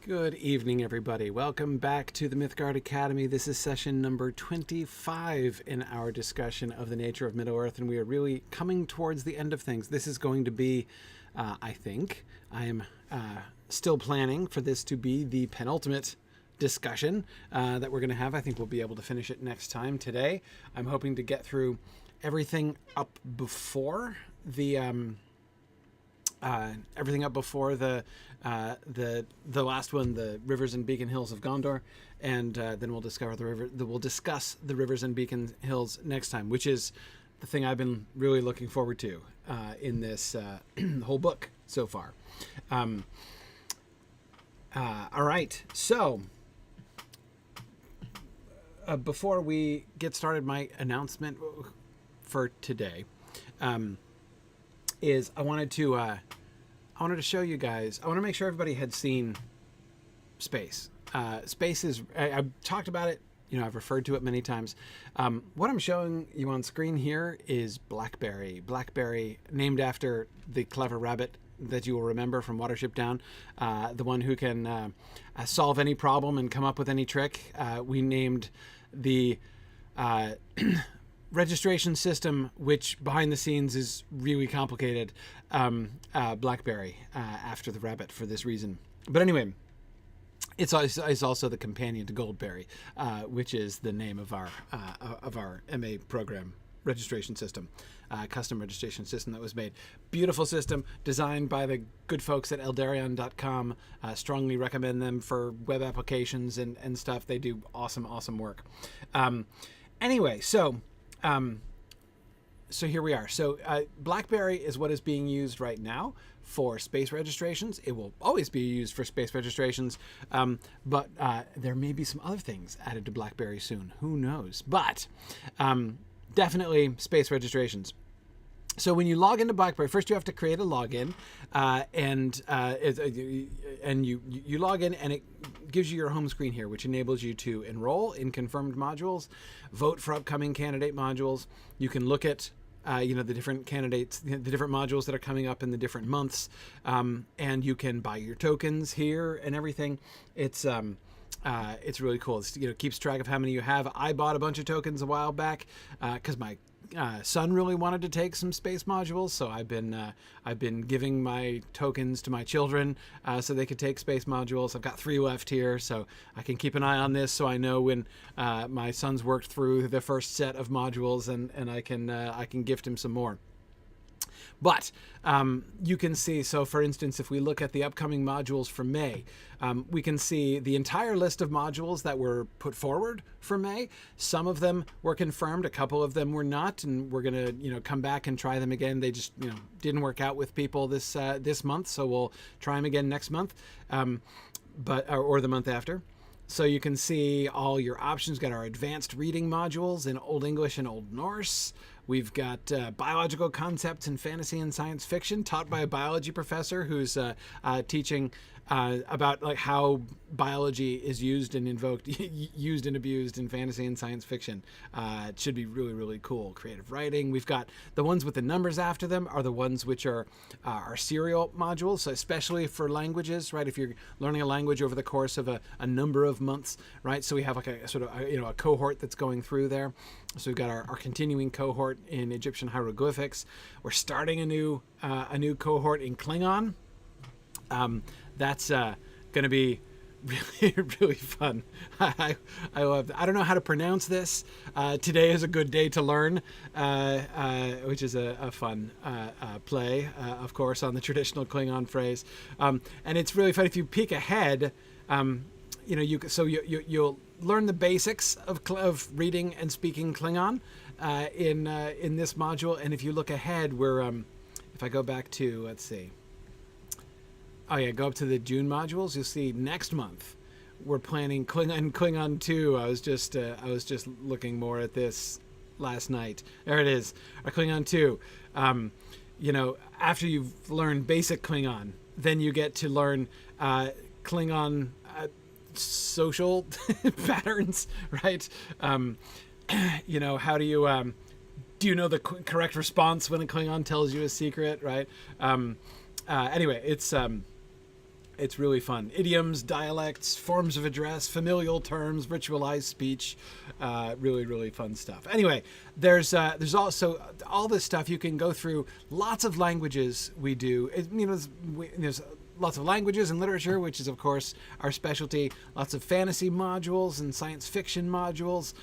Good evening, everybody. Welcome back to the Mythgard Academy. This is session number 25 in our discussion of the nature of Middle-earth, and we are really coming towards the end of things. This is going to be, I am still planning for this to be the penultimate discussion that we're going to have. I think we'll be able to finish it next time. Today, I'm hoping to get through everything up before the last one, the Rivers and Beacon Hills of Gondor, and then we'll discuss the Rivers and Beacon Hills next time, which is the thing I've been really looking forward to in this whole book so far. All right, so before we get started, my announcement for today is I wanted to show you guys. I want to make sure everybody had seen Space. Space is, I've talked about it, I've referred to it many times. What I'm showing you on screen here is Blackberry. Blackberry, named after the clever rabbit that you will remember from Watership Down, the one who can solve any problem and come up with any trick. We named the registration system, which behind the scenes is really complicated, Blackberry, after the rabbit for this reason. But anyway, it's also the companion to Goldberry, which is the name of our MA program registration system, custom registration system that was made. Beautiful system designed by the good folks at Eldarion.com. Strongly recommend them for web applications and stuff. They do awesome work. Anyway, so here we are. So Blackberry is what is being used right now for space registrations. It will always be used for space registrations, but there may be some other things added to Blackberry soon. Who knows? But definitely space registrations. So when you log into Blackberry, first you have to create a login, and you log in, and it gives you your home screen here, which enables you to enroll in confirmed modules, vote for upcoming candidate modules. You can look at the different candidates, the different modules that are coming up in the different months, and you can buy your tokens here and everything. It's really cool. It keeps track of how many you have. I bought a bunch of tokens a while back because my son really wanted to take some space modules, so I've been giving my tokens to my children so they could take space modules. I've got 3 left here, so I can keep an eye on this, so I know when my son's worked through the first set of modules, and I can gift him some more. But you can see, so for instance, if we look at the upcoming modules for May, we can see the entire list of modules that were put forward for May. Some of them were confirmed, a couple of them were not, and we're going to come back and try them again. They just didn't work out with people this month, so we'll try them again next month, or the month after. So you can see all your options. Got our advanced reading modules in Old English and Old Norse. We've got biological concepts in fantasy and science fiction, taught by a biology professor who's teaching about how biology is used and used and abused in fantasy and science fiction. It should be really cool. Creative writing. We've got the ones with the numbers after them are the ones which are our serial modules, so especially for languages, right? If you're learning a language over the course of a number of months, right? So we have like a sort of a cohort that's going through there. So we've got our continuing cohort in Egyptian hieroglyphics. We're starting a new cohort in Klingon. That's going to be really fun. I love. I don't know how to pronounce this. Today is a good day to learn, which is a fun play, of course, on the traditional Klingon phrase. And it's really fun if you peek ahead. You'll learn the basics of reading and speaking Klingon in this module. And if you look ahead, if I go back to, let's see. Oh yeah, go up to the June modules. You'll see next month we're planning Klingon 2. I was just looking more at this last night. There it is, our Klingon 2. After you've learned basic Klingon, then you get to learn Klingon social patterns, right? How do you do you know the correct response when a Klingon tells you a secret, right? Anyway, it's It's really fun. Idioms, dialects, forms of address, familial terms, ritualized speech, really, really fun stuff. Anyway, there's also all this stuff you can go through. Lots of languages we do. There's lots of languages and literature, which is of course our specialty. Lots of fantasy modules and science fiction modules.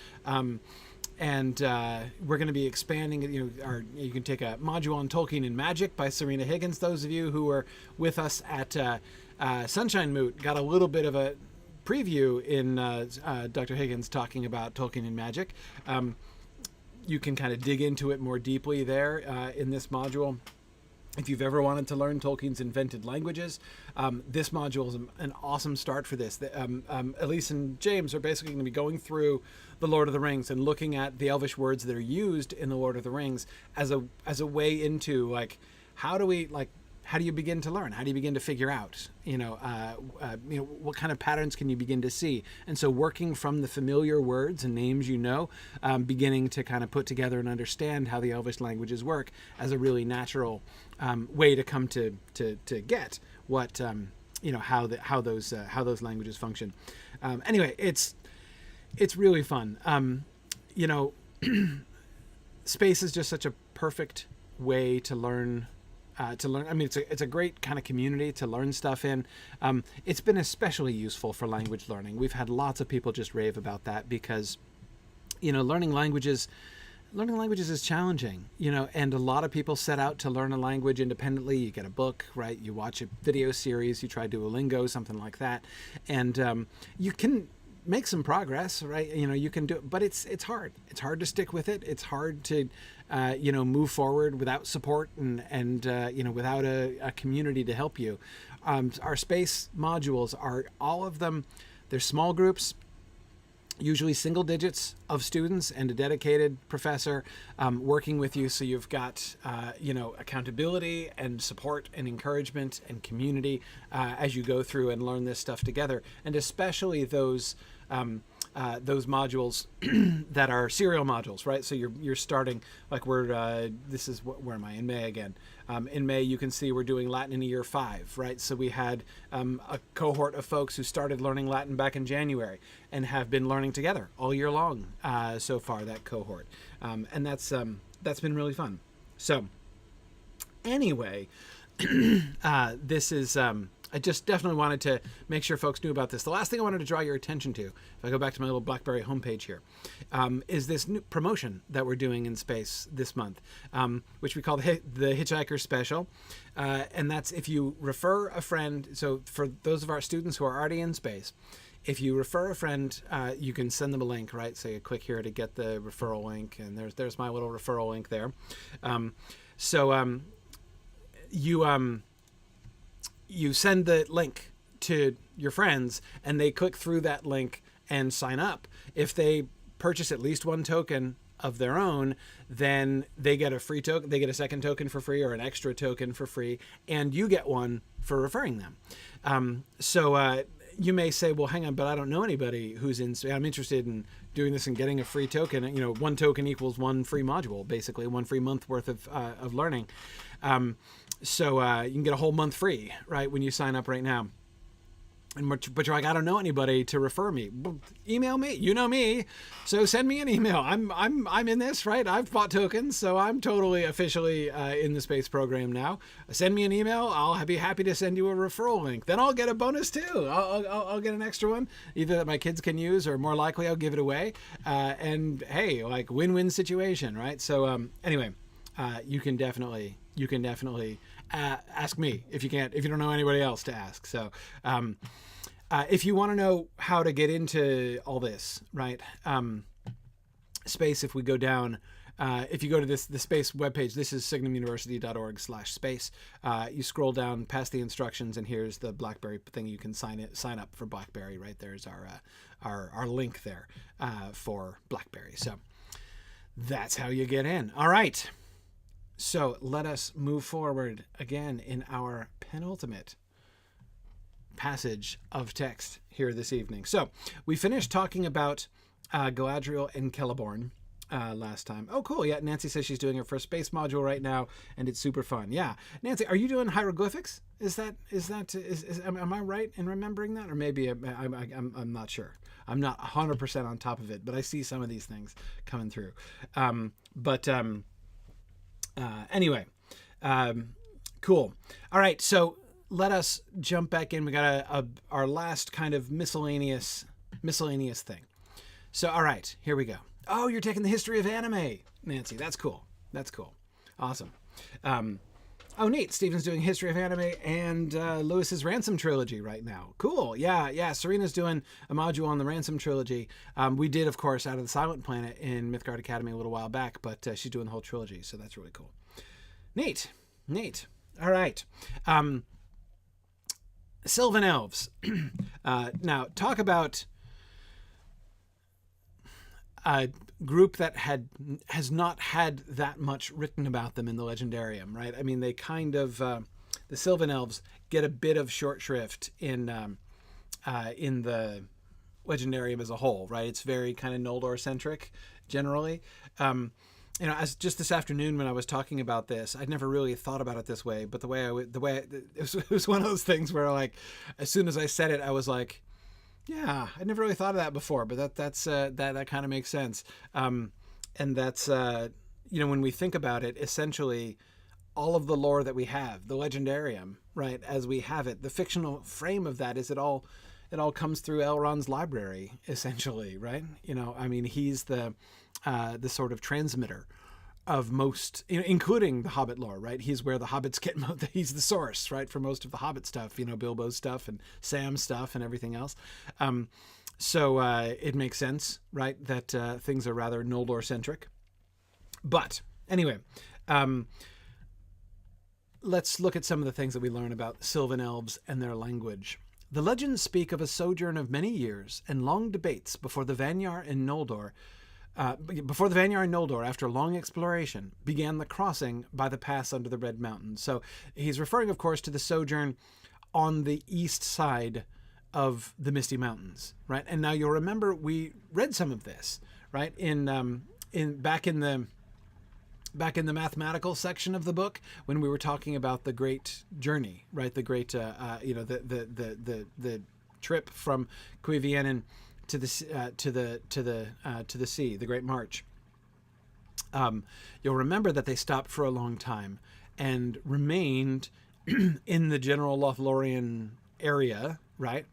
And we're going to be expanding it. You can take a module on Tolkien and Magic by Serena Higgins. Those of you who were with us at Sunshine Moot got a little bit of a preview in Dr. Higgins talking about Tolkien and Magic. You can kind of dig into it more deeply there in this module. If you've ever wanted to learn Tolkien's invented languages, this module is an awesome start for this. Elise and James are basically going to be going through the Lord of the Rings and looking at the Elvish words that are used in the Lord of the Rings as a way into how do you begin to learn? How do you begin to figure out? What kind of patterns can you begin to see? And so, working from the familiar words and names, beginning to kind of put together and understand how the Elvish languages work as a really natural way to come to get what how those languages function. Anyway, it's really fun. Space is just such a perfect way to learn. I mean, it's a great kind of community to learn stuff in. It's been especially useful for language learning. We've had lots of people just rave about that because, learning languages is challenging, and a lot of people set out to learn a language independently. You get a book, right? You watch a video series, you try Duolingo, something like that. And you can make some progress, right? You can do it, but it's hard. It's hard to stick with it. It's hard to, move forward without support and without a community to help you. Our space modules are all of them. They're small groups, usually single digits of students and a dedicated professor working with you. So you've got, accountability and support and encouragement and community as you go through and learn this stuff together. And especially those modules that are serial modules, right? So you're starting where am I in May again? In May, you can see we're doing Latin in year 5, right? So we had a cohort of folks who started learning Latin back in January and have been learning together all year long so far, that cohort. And that's been really fun. So anyway, this is... I just definitely wanted to make sure folks knew about this. The last thing I wanted to draw your attention to, if I go back to my little BlackBerry homepage here, is this new promotion that we're doing in space this month, which we call the Hitchhiker Special. And that's if you refer a friend. So for those of our students who are already in space, if you refer a friend, you can send them a link, right? So you click here to get the referral link, and there's my little referral link there. You send the link to your friends and they click through that link and sign up. If they purchase at least one token of their own, then they get a free token. They get a second token for free or an extra token for free, and you get one for referring them. You may say, well, hang on, but I don't know anybody who's I'm interested in doing this and getting a free token. One token equals one free module, basically one free month worth of learning. So you can get a whole month free, right, when you sign up right now. But you're like, I don't know anybody to refer me. Well, email me. You know me, so send me an email. I'm in this, right? I've bought tokens, so I'm totally officially in the space program now. Send me an email. I'll be happy to send you a referral link. Then I'll get a bonus too. I'll get an extra one, either that my kids can use, or more likely I'll give it away. And hey, win-win situation, right? So anyway, you can definitely ask me if you don't know anybody else to ask. So if you want to know how to get into all this, right? Space, if we go down, if you go to the space webpage, this is signumuniversity.org/space. You scroll down past the instructions, and here's the BlackBerry thing. You can sign up for BlackBerry, right? There's our link there for BlackBerry. So that's how you get in. All right. So let us move forward again in our penultimate passage of text here this evening. So we finished talking about Galadriel and Celeborn last time. Oh, cool. Yeah, Nancy says she's doing her first space module right now, and it's super fun. Yeah, Nancy, are you doing hieroglyphics? Am I right in remembering that, or maybe I'm not sure. I'm not 100% on top of it, but I see some of these things coming through. Anyway, cool. All right, so let us jump back in. We got our last kind of miscellaneous thing. So, all right, here we go. Oh, you're taking the history of anime, Nancy. That's cool. Awesome. Oh, neat. Steven's doing history of anime and Lewis's Ransom trilogy right now. Cool. Yeah. Serena's doing a module on the Ransom trilogy. We did, of course, Out of the Silent Planet in Mythgard Academy a little while back, but she's doing the whole trilogy, so that's really cool. Neat. All right. Sylvan elves. Now, talk about a group that has not had that much written about them in the Legendarium, right? I mean, they kind of the Sylvan elves get a bit of short shrift in the Legendarium as a whole, right? It's very kind of Noldor centric generally. As just this afternoon when I was talking about this, I'd never really thought about it this way, but it was one of those things where, like, as soon as I said it, I was like, yeah, I never really thought of that before, but that kind of makes sense. And that's, when we think about it, essentially all of the lore that we have, the Legendarium, right, as we have it, the fictional frame of that is it all comes through Elrond's library, essentially, right? He's the sort of transmitter of most, including the Hobbit lore, right? He's where the Hobbits get, he's the source, right, for most of the Hobbit stuff, Bilbo's stuff and Sam's stuff and everything else. So it makes sense, right, that things are rather Noldor-centric. But anyway, let's look at some of the things that we learn about Sylvan elves and their language. The legends speak of a sojourn of many years and long debates before the Vanyar and Noldor, after long exploration, began the crossing by the pass under the Red Mountains. So he's referring, of course, to the sojourn on the east side of the Misty Mountains, right? And now you'll remember we read some of this, right, back in the mathematical section of the book when we were talking about the Great Journey, right? The great, the trip from Cuiviénen to the sea, the Great March. You'll remember that they stopped for a long time and remained in the general Lothlorien area, right?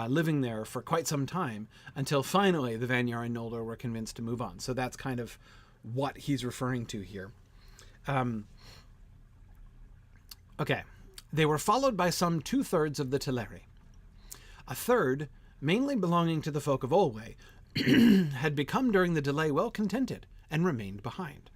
Living there for quite some time until finally the Vanyar and Noldor were convinced to move on. So that's kind of what he's referring to here. Okay. They were followed by some 2/3 of the Teleri. A third, mainly belonging to the folk of Olwe, had become during the delay well contented and remained behind.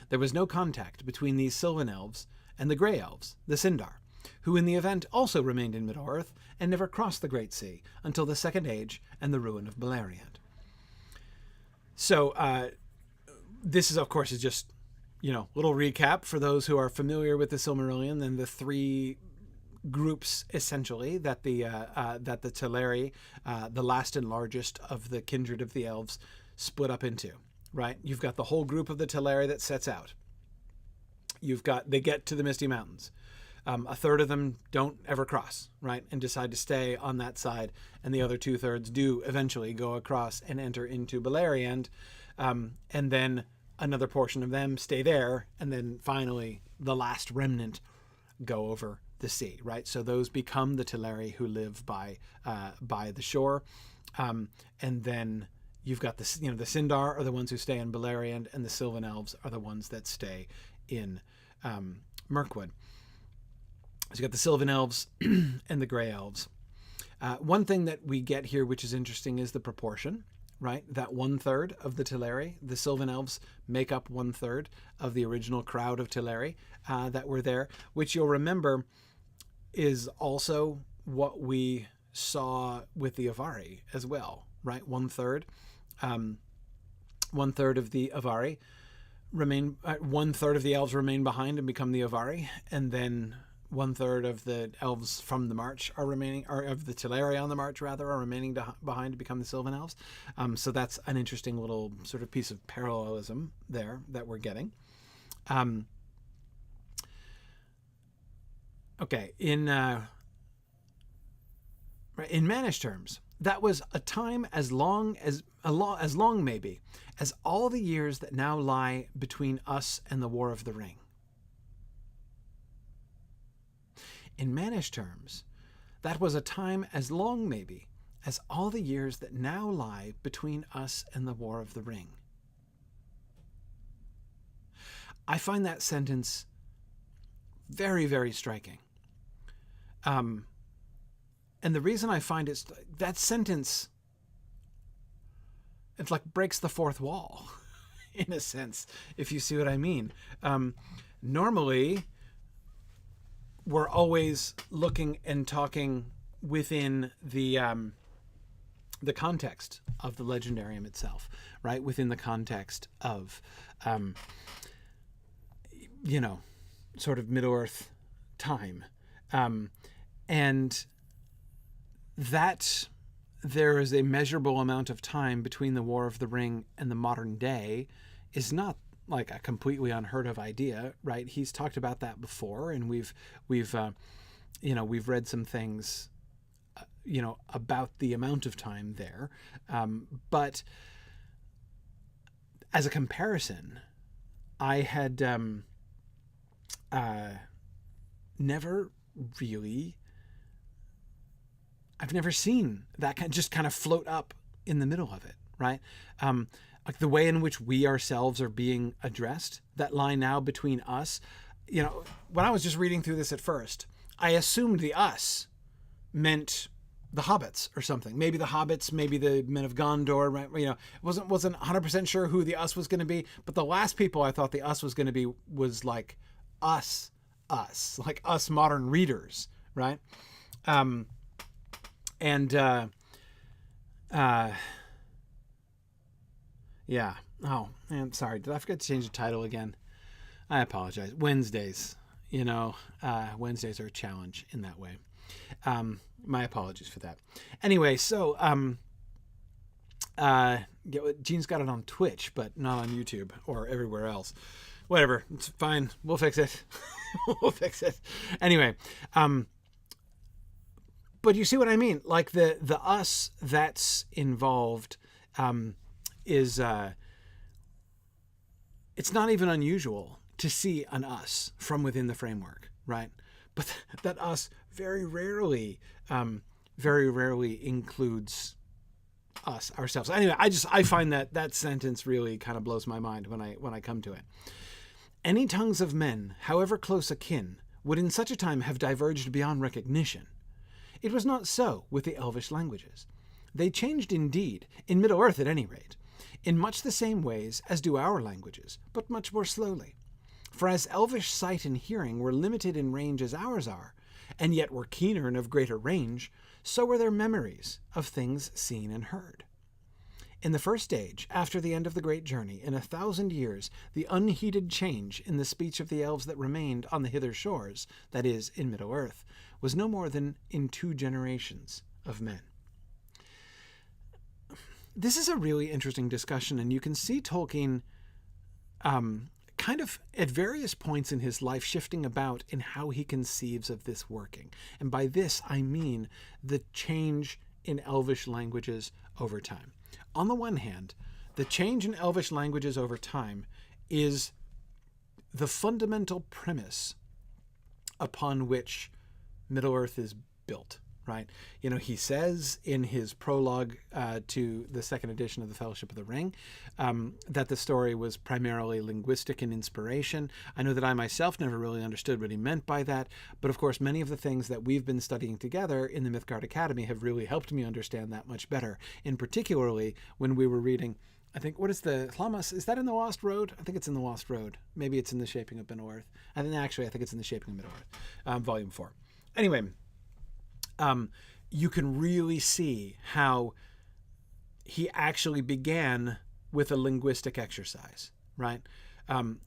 There was no contact between these Sylvan elves and the Grey elves, the Sindar, who in the event also remained in Middle-earth and never crossed the Great Sea until the Second Age and the ruin of Beleriand. So this is, of course, is just, little recap for those who are familiar with the Silmarillion and the three groups essentially that the Teleri, the last and largest of the kindred of the elves, split up into, right? You've got the whole group of the Teleri that sets out. They get to the Misty Mountains. A third of them don't ever cross, right, and decide to stay on that side, and the other 2/3 do eventually go across and enter into Beleriand, and then another portion of them stay there, and then finally the last remnant go over the sea, right? So those become the Teleri who live by the shore, and then you've got the Sindar are the ones who stay in Beleriand, and the Sylvan elves are the ones that stay in Mirkwood. So you got the Sylvan elves and the Grey elves. One thing that we get here, which is interesting, is the proportion, right? That 1/3 of the Teleri, the Sylvan elves make up 1/3 of the original crowd of Teleri that were there, which you'll remember is also what we saw with the Avari as well, right? 1/3 of the Avari remain, 1/3 of the elves remain behind and become the Avari, and then 1/3 of the elves from the March are remaining, or of the Teleri on the March rather, are remaining behind to become the Sylvan elves. So that's an interesting little sort of piece of parallelism there that we're getting. Okay, in Manish terms, that was a time as long maybe as all the years that now lie between us and the War of the Ring. In Manish terms, that was a time as long maybe as all the years that now lie between us and the War of the Ring. I find that sentence very, very striking. And the reason I find it, that sentence, it's like breaks the fourth wall, in a sense, if you see what I mean. Normally, we're always looking and talking within the context of the legendarium itself, right? Within the context of, sort of Middle-earth time. And that there is a measurable amount of time between the War of the Ring and the modern day is not like a completely unheard of idea, right? He's talked about that before, and we've read some things, about the amount of time there. But as a comparison, I had I've never seen that kind of float up in the middle of it, right? Like the way in which we ourselves are being addressed, that line now between us. When I was just reading through this at first, I assumed the us meant the hobbits or something. Maybe the hobbits, maybe the men of Gondor, right? Wasn't 100% sure who the us was going to be, but the last people I thought the us was going to be was like us, like us modern readers, right? Yeah. Oh, man, sorry. Did I forget to change the title again? I apologize. Wednesdays. Wednesdays are a challenge in that way. My apologies for that. Anyway, so Gene's got it on Twitch, but not on YouTube or everywhere else. Whatever. It's fine. We'll fix it. We'll fix it. Anyway, but you see what I mean? Like the us that's involved is it's not even unusual to see an us from within the framework, right? But that us very rarely includes us ourselves. Anyway, I find that sentence really kind of blows my mind when I come to it. Any tongues of men, however close akin, would in such a time have diverged beyond recognition. It was not so with the Elvish languages. They changed indeed, in Middle-earth at any rate, in much the same ways as do our languages, but much more slowly. For as Elvish sight and hearing were limited in range as ours are, and yet were keener and of greater range, so were their memories of things seen and heard. In the first age, after the end of the great journey, in 1,000 years, the unheeded change in the speech of the elves that remained on the hither shores, that is, in Middle-earth, was no more than in 2 generations of men. This is a really interesting discussion, and you can see Tolkien kind of at various points in his life shifting about in how he conceives of this working. And by this, I mean the change in Elvish languages over time. On the one hand, the change in Elvish languages over time is the fundamental premise upon which Middle-earth is built, right? He says in his prologue to the second edition of the Fellowship of the Ring that the story was primarily linguistic in inspiration. I know that I myself never really understood what he meant by that, but of course many of the things that we've been studying together in the Mythgard Academy have really helped me understand that much better, in particularly when we were reading, I think, what is the Hlamas? Is that in the Lost Road? I think it's in the Lost Road. Maybe it's in the Shaping of Middle-earth. I think it's in the Shaping of Middle-earth, Volume 4. Anyway, you can really see how he actually began with a linguistic exercise, right?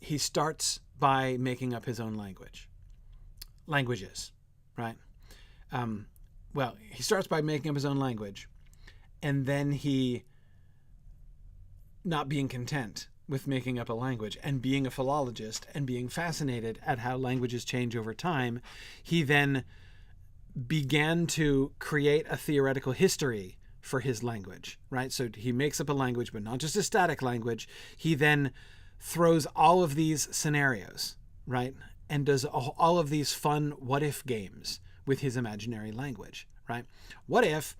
He starts by making up his own language. languages, right? Well, he starts by making up his own language, and then he, not being content with making up a language and being a philologist and being fascinated at how languages change over time, he then began to create a theoretical history for his language, right? So he makes up a language, but not just a static language. He then throws all of these scenarios, right? And does all of these fun what-if games with his imaginary language, right? What if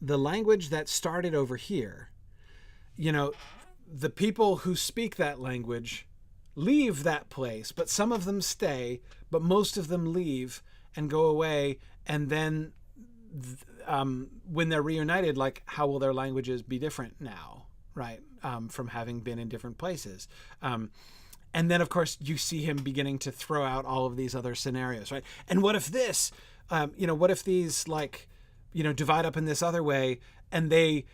the language that started over here, the people who speak that language leave that place, but some of them stay, but most of them leave and go away. And then when they're reunited, like, how will their languages be different now, right? From having been in different places. And then, of course, you see him beginning to throw out all of these other scenarios, right? And what if this, what if these, divide up in this other way, and they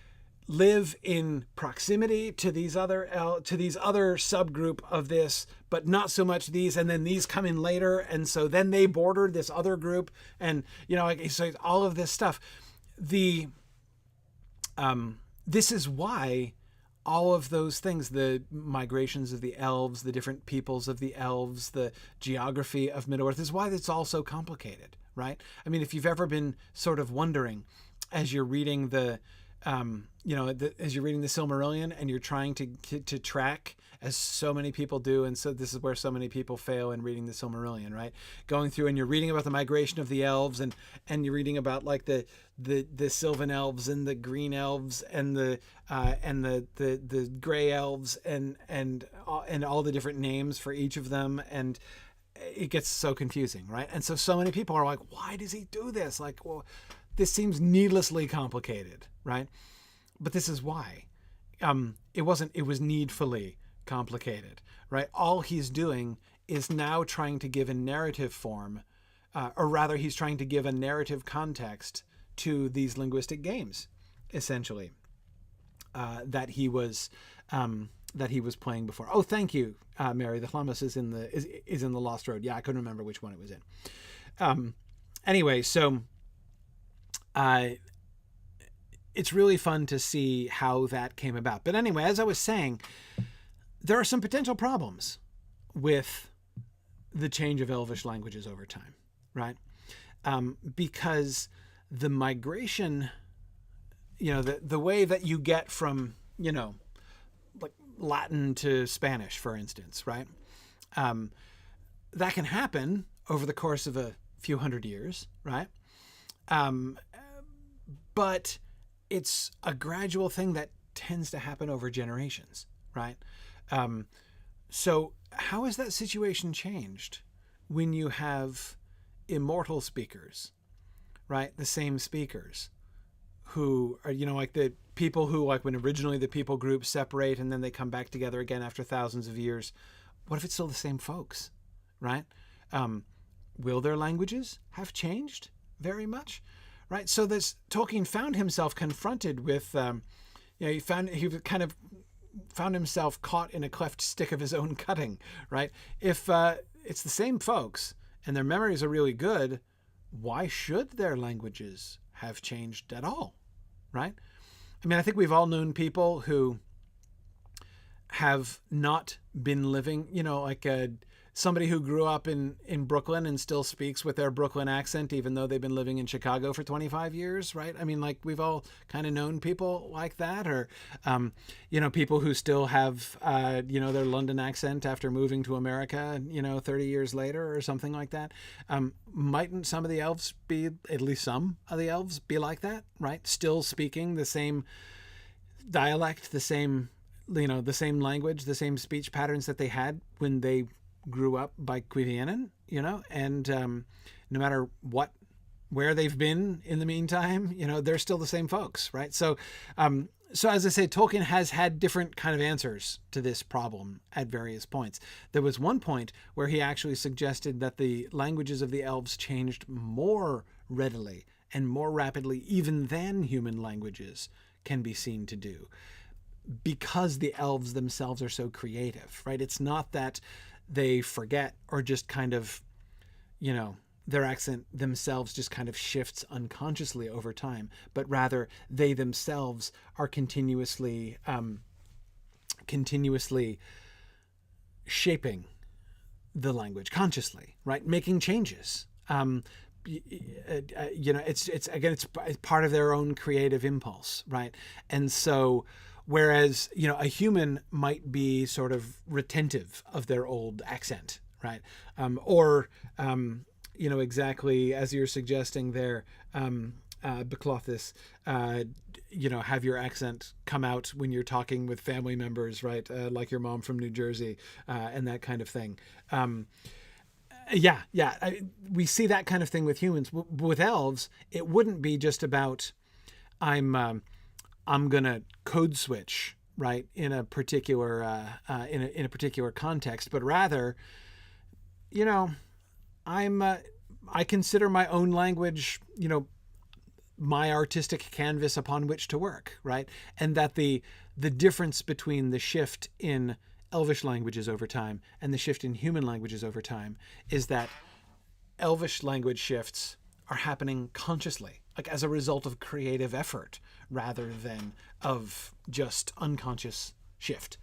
live in proximity to these other subgroup of this, but not so much these, and then these come in later, and so then they border this other group, and so all of this stuff. This is why all of those things, the migrations of the elves, the different peoples of the elves, the geography of Middle-earth, is why it's all so complicated, right? I mean, if you've ever been sort of wondering as you're reading as you're reading the Silmarillion and you're trying to track, as so many people do, and so this is where so many people fail in reading the Silmarillion, right? Going through and you're reading about the migration of the elves, and you're reading about like the Sylvan elves and the green elves and the gray elves and all the different names for each of them, and it gets so confusing, right? And so many people are like, why does he do this? Like, well, this seems needlessly complicated, right? But this is why. It was needfully complicated, right? All he's doing is now trying to give a narrative form, or rather he's trying to give a narrative context to these linguistic games, essentially, that he was playing before. Oh, thank you, Mary. The Thlammus is in the Lost Road. Yeah, I couldn't remember which one it was in. Anyway, so it's really fun to see how that came about. But anyway, as I was saying, there are some potential problems with the change of Elvish languages over time, right? Because the migration, the way that you get from, like Latin to Spanish, for instance, right? That can happen over the course of a few hundred years, right? But it's a gradual thing that tends to happen over generations, right? So how has that situation changed when you have immortal speakers, right? The same speakers who are, like the people who, like when originally the people groups separate and then they come back together again after thousands of years. What if it's still the same folks, right? Will their languages have changed very much? Right, so Tolkien found himself confronted with, he kind of found himself caught in a cleft stick of his own cutting. Right, if it's the same folks and their memories are really good, why should their languages have changed at all? Right, I mean, I think we've all known people who have not been living, like somebody who grew up in Brooklyn and still speaks with their Brooklyn accent, even though they've been living in Chicago for 25 years, right? I mean, like we've all kind of known people like that, or, people who still have, their London accent after moving to America, 30 years later or something like that. Mightn't some of the elves be, at least some of the elves be like that, right? Still speaking the same dialect, the same language, the same speech patterns that they had when they grew up by Cuivianen, and no matter where they've been in the meantime, they're still the same folks, right? So as I say, Tolkien has had different kind of answers to this problem at various points. There was one point where he actually suggested that the languages of the elves changed more readily and more rapidly even than human languages can be seen to do, because the elves themselves are so creative, right? It's not that they forget or just kind of, their accent themselves just kind of shifts unconsciously over time, but rather they themselves are continuously shaping the language consciously, right? Making changes. It's part of their own creative impulse, right? And so, whereas a human might be sort of retentive of their old accent, right? Exactly as you're suggesting there, Beclothis, have your accent come out when you're talking with family members, right? Like your mom from New Jersey, and that kind of thing. We see that kind of thing with humans. With elves, it wouldn't be just about I'm gonna code switch, right, in a particular in a particular context, but rather, I consider my own language, my artistic canvas upon which to work, right? And that the difference between the shift in Elvish languages over time and the shift in human languages over time is that Elvish language shifts are happening consciously, like as a result of creative effort rather than of just unconscious shift.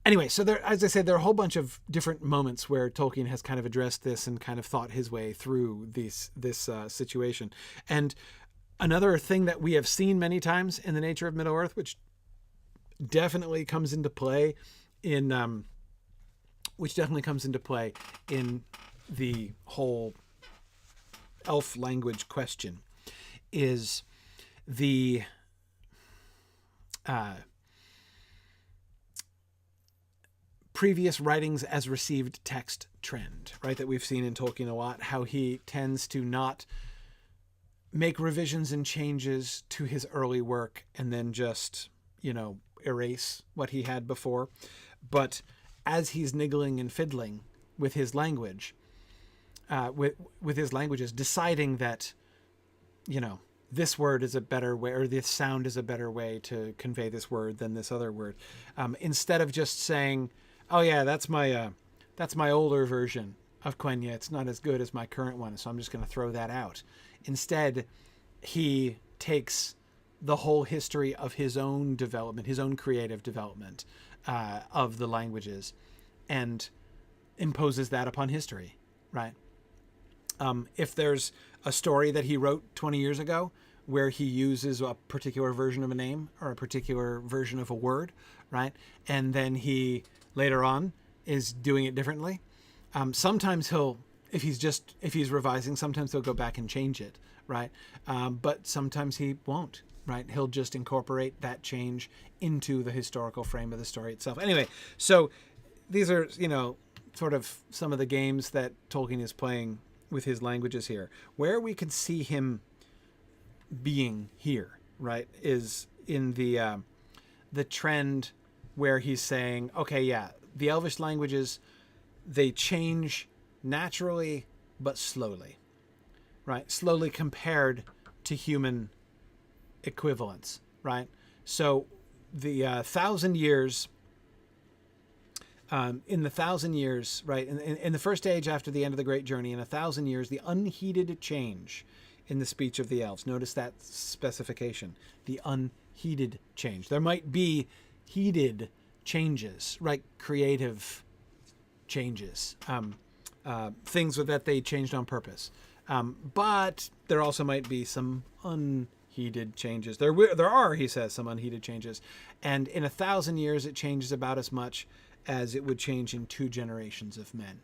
Anyway, so there, as I said, there are a whole bunch of different moments where Tolkien has kind of addressed this and kind of thought his way through this situation. And another thing that we have seen many times in the nature of Middle-earth, which definitely comes into play in the whole elf language question, is the previous writings as received text trend, right? That we've seen in Tolkien a lot, how he tends to not make revisions and changes to his early work and then just, erase what he had before. But as he's niggling and fiddling with his language, with his languages, deciding that, this word is a better way, or this sound is a better way to convey this word than this other word, instead of just saying, oh yeah, that's my older version of Quenya. It's not as good as my current one, so I'm just going to throw that out. Instead, he takes the whole history of his own development, his own creative development of the languages, and imposes that upon history, right? If there's a story that he wrote 20 years ago where he uses a particular version of a name or a particular version of a word, right? And then he later on is doing it differently. Sometimes if he's revising, sometimes he'll go back and change it, right? But sometimes he won't, right? He'll just incorporate that change into the historical frame of the story itself. Anyway, so these are, sort of some of the games that Tolkien is playing with his languages here. Where we could see him being here, right, is in the trend where he's saying, okay, yeah, the Elvish languages, they change naturally but slowly, right? Slowly compared to human equivalents, right? So the 1,000 years, in the 1,000 years, right, in the first age after the end of the Great Journey, in 1,000 years, the unheeded change in the speech of the elves. Notice that specification, the unheeded change. There might be heeded changes, right? Creative changes, things that they changed on purpose. But there also might be some unheeded changes. There are, he says, some unheeded changes. And in 1,000 years, it changes about as much as it would change in 2 generations of men.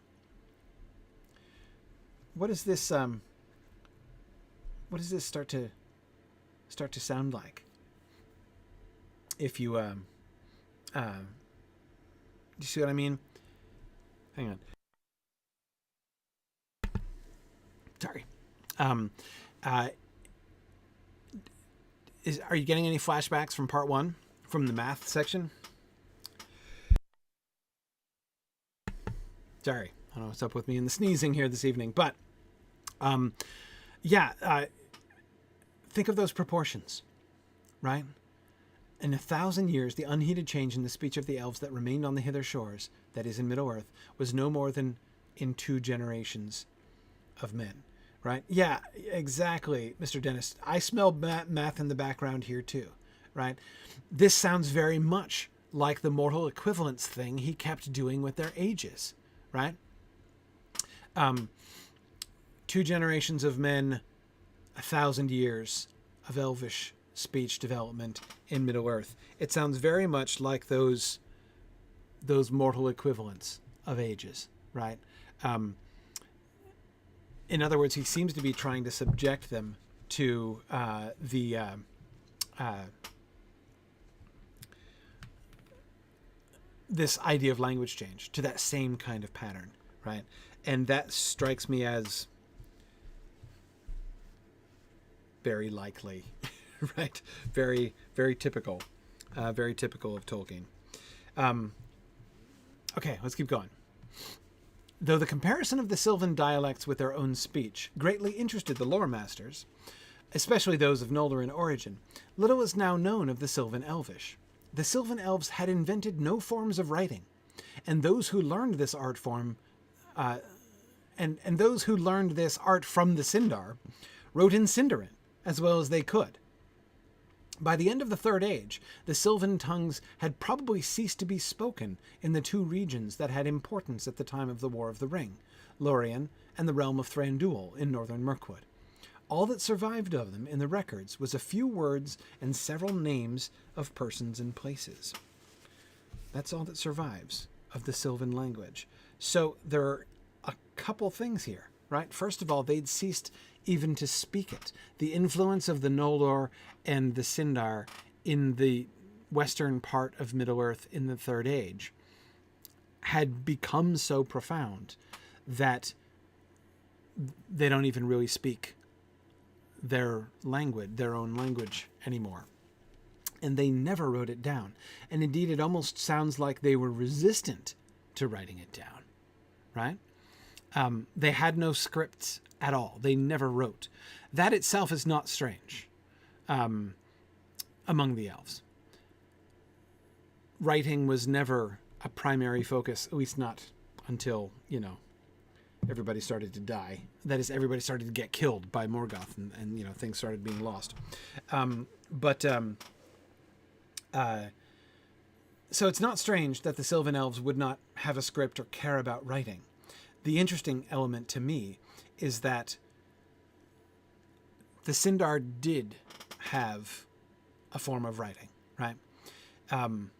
What does this start to sound like? If you do you see what I mean? Hang on. Sorry. Are you getting any flashbacks from part 1 from the math section? Sorry, I don't know what's up with me and the sneezing here this evening, but think of those proportions, right? In 1,000 years, the unheeded change in the speech of the elves that remained on the hither shores, that is in Middle-earth, was no more than in 2 generations of men, right? Yeah, exactly, Mr. Dennis. I smell math in the background here too, right? This sounds very much like the mortal equivalence thing he kept doing with their ages, right? 2 generations of men, 1,000 years of Elvish speech development in Middle-earth. It sounds very much like those mortal equivalents of ages, right? In other words, he seems to be trying to subject them to this idea of language change, to that same kind of pattern, right? And that strikes me as very likely, right? Very, very typical of Tolkien. Okay, let's keep going. Though the comparison of the Sylvan dialects with their own speech greatly interested the lore masters, especially those of Noldoran origin, little is now known of the Sylvan Elvish. The Sylvan elves had invented no forms of writing, and those who learned this art form, and those who learned this art from the Sindar, wrote in Sindarin as well as they could. By the end of the Third Age, the Sylvan tongues had probably ceased to be spoken in the 2 regions that had importance at the time of the War of the Ring, Lorien and the realm of Thranduil in northern Mirkwood. All that survived of them in the records was a few words and several names of persons and places. That's all that survives of the Sylvan language. So there are a couple things here, right? First of all, they'd ceased even to speak it. The influence of the Noldor and the Sindar in the western part of Middle-earth in the Third Age had become so profound that they don't even really speak their language, their own language anymore. And they never wrote it down. And indeed, it almost sounds like they were resistant to writing it down, right? They had no scripts at all. They never wrote. That itself is not strange among the elves. Writing was never a primary focus, at least not until, everybody started to die. That is, everybody started to get killed by Morgoth and things started being lost. So it's not strange that the Sylvan elves would not have a script or care about writing. The interesting element to me is that the Sindar did have a form of writing, right? And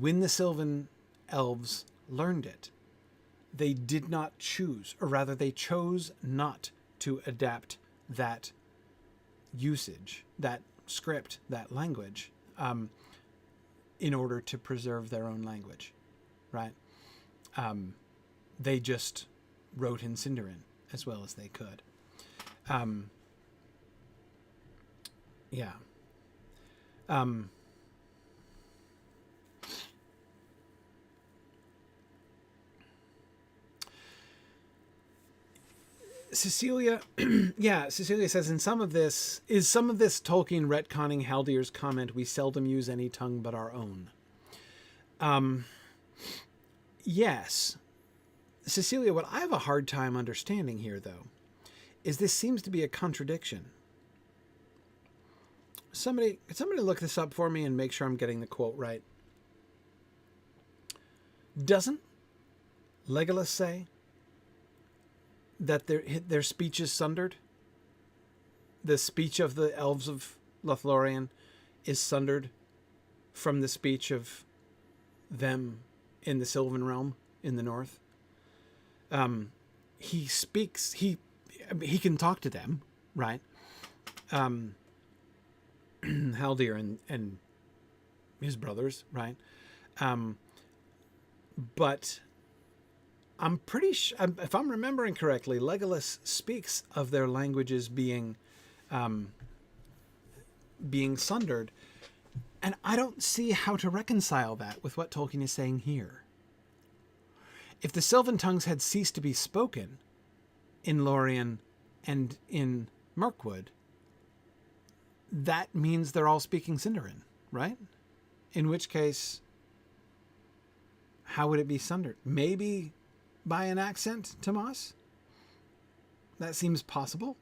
when the Sylvan elves learned it, they did not choose, or rather they chose not to adapt that usage, that script, that language, in order to preserve their own language, right? They just wrote in Sindarin as well as they could. Cecilia, Cecilia says, is some of this Tolkien retconning Haldir's comment, we seldom use any tongue but our own? Yes. Cecilia, what I have a hard time understanding here, though, is this seems to be a contradiction. Somebody look this up for me and make sure I'm getting the quote right. Doesn't Legolas say that their speech is sundered? The speech of the elves of Lothlorien is sundered from the speech of them in the Sylvan realm in the north. He speaks, he can talk to them, right? Haldir and his brothers, right? But I'm pretty sure, if I'm remembering correctly, Legolas speaks of their languages being sundered, and I don't see how to reconcile that with what Tolkien is saying here. If the Sylvan tongues had ceased to be spoken in Lorien and in Mirkwood, that means they're all speaking Sindarin, right? In which case, how would it be sundered? Maybe by an accent, Tomas? That seems possible.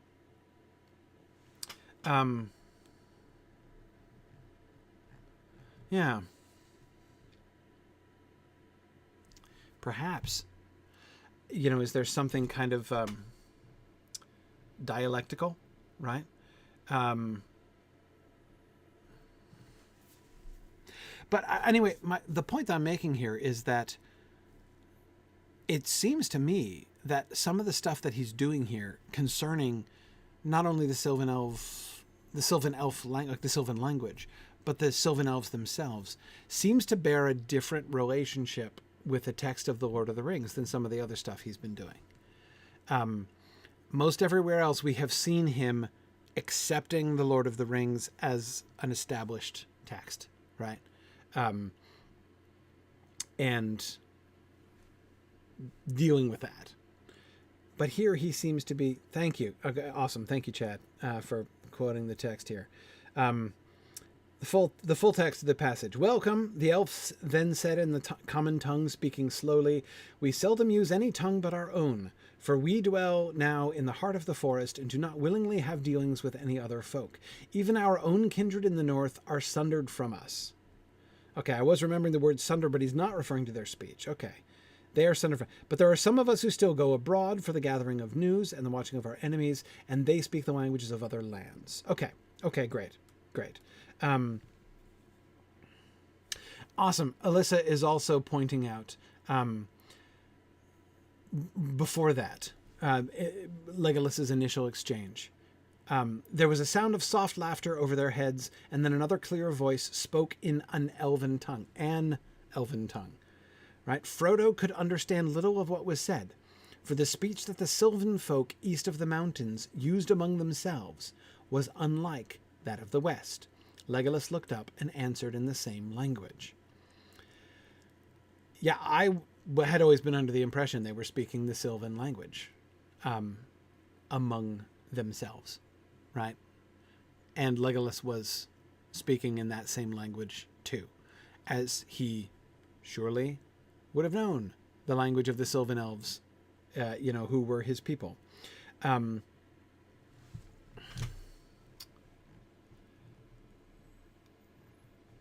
Yeah. Perhaps. Is there something kind of dialectical, right? But anyway, the point that I'm making here is that it seems to me that some of the stuff that he's doing here concerning not only the Sylvan elf language, the Sylvan language, but the Sylvan elves themselves, seems to bear a different relationship with the text of the Lord of the Rings than some of the other stuff he's been doing. Most everywhere else, we have seen him accepting the Lord of the Rings as an established text, right? And dealing with that. But here he seems to be... Thank you. Okay, awesome. Thank you, Chad, for quoting the text here. The full text of the passage. Welcome, the elves then said in the common tongue, speaking slowly. We seldom use any tongue but our own, for we dwell now in the heart of the forest and do not willingly have dealings with any other folk. Even our own kindred in the north are sundered from us. Okay, I was remembering the word sunder, but he's not referring to their speech. Okay. They are sundered from... But there are some of us who still go abroad for the gathering of news and the watching of our enemies, and they speak the languages of other lands. Okay. Okay, great. Awesome. Alyssa is also pointing out, before that, Legolas's initial exchange. There was a sound of soft laughter over their heads, and then another clear voice spoke in an elven tongue. Right? Frodo could understand little of what was said, for the speech that the Sylvan folk east of the mountains used among themselves was unlike that of the west. Legolas looked up and answered in the same language. Yeah, I had always been under the impression they were speaking the Sylvan language among themselves, right? And Legolas was speaking in that same language too, as he surely would have known the language of the Sylvan elves, who were his people.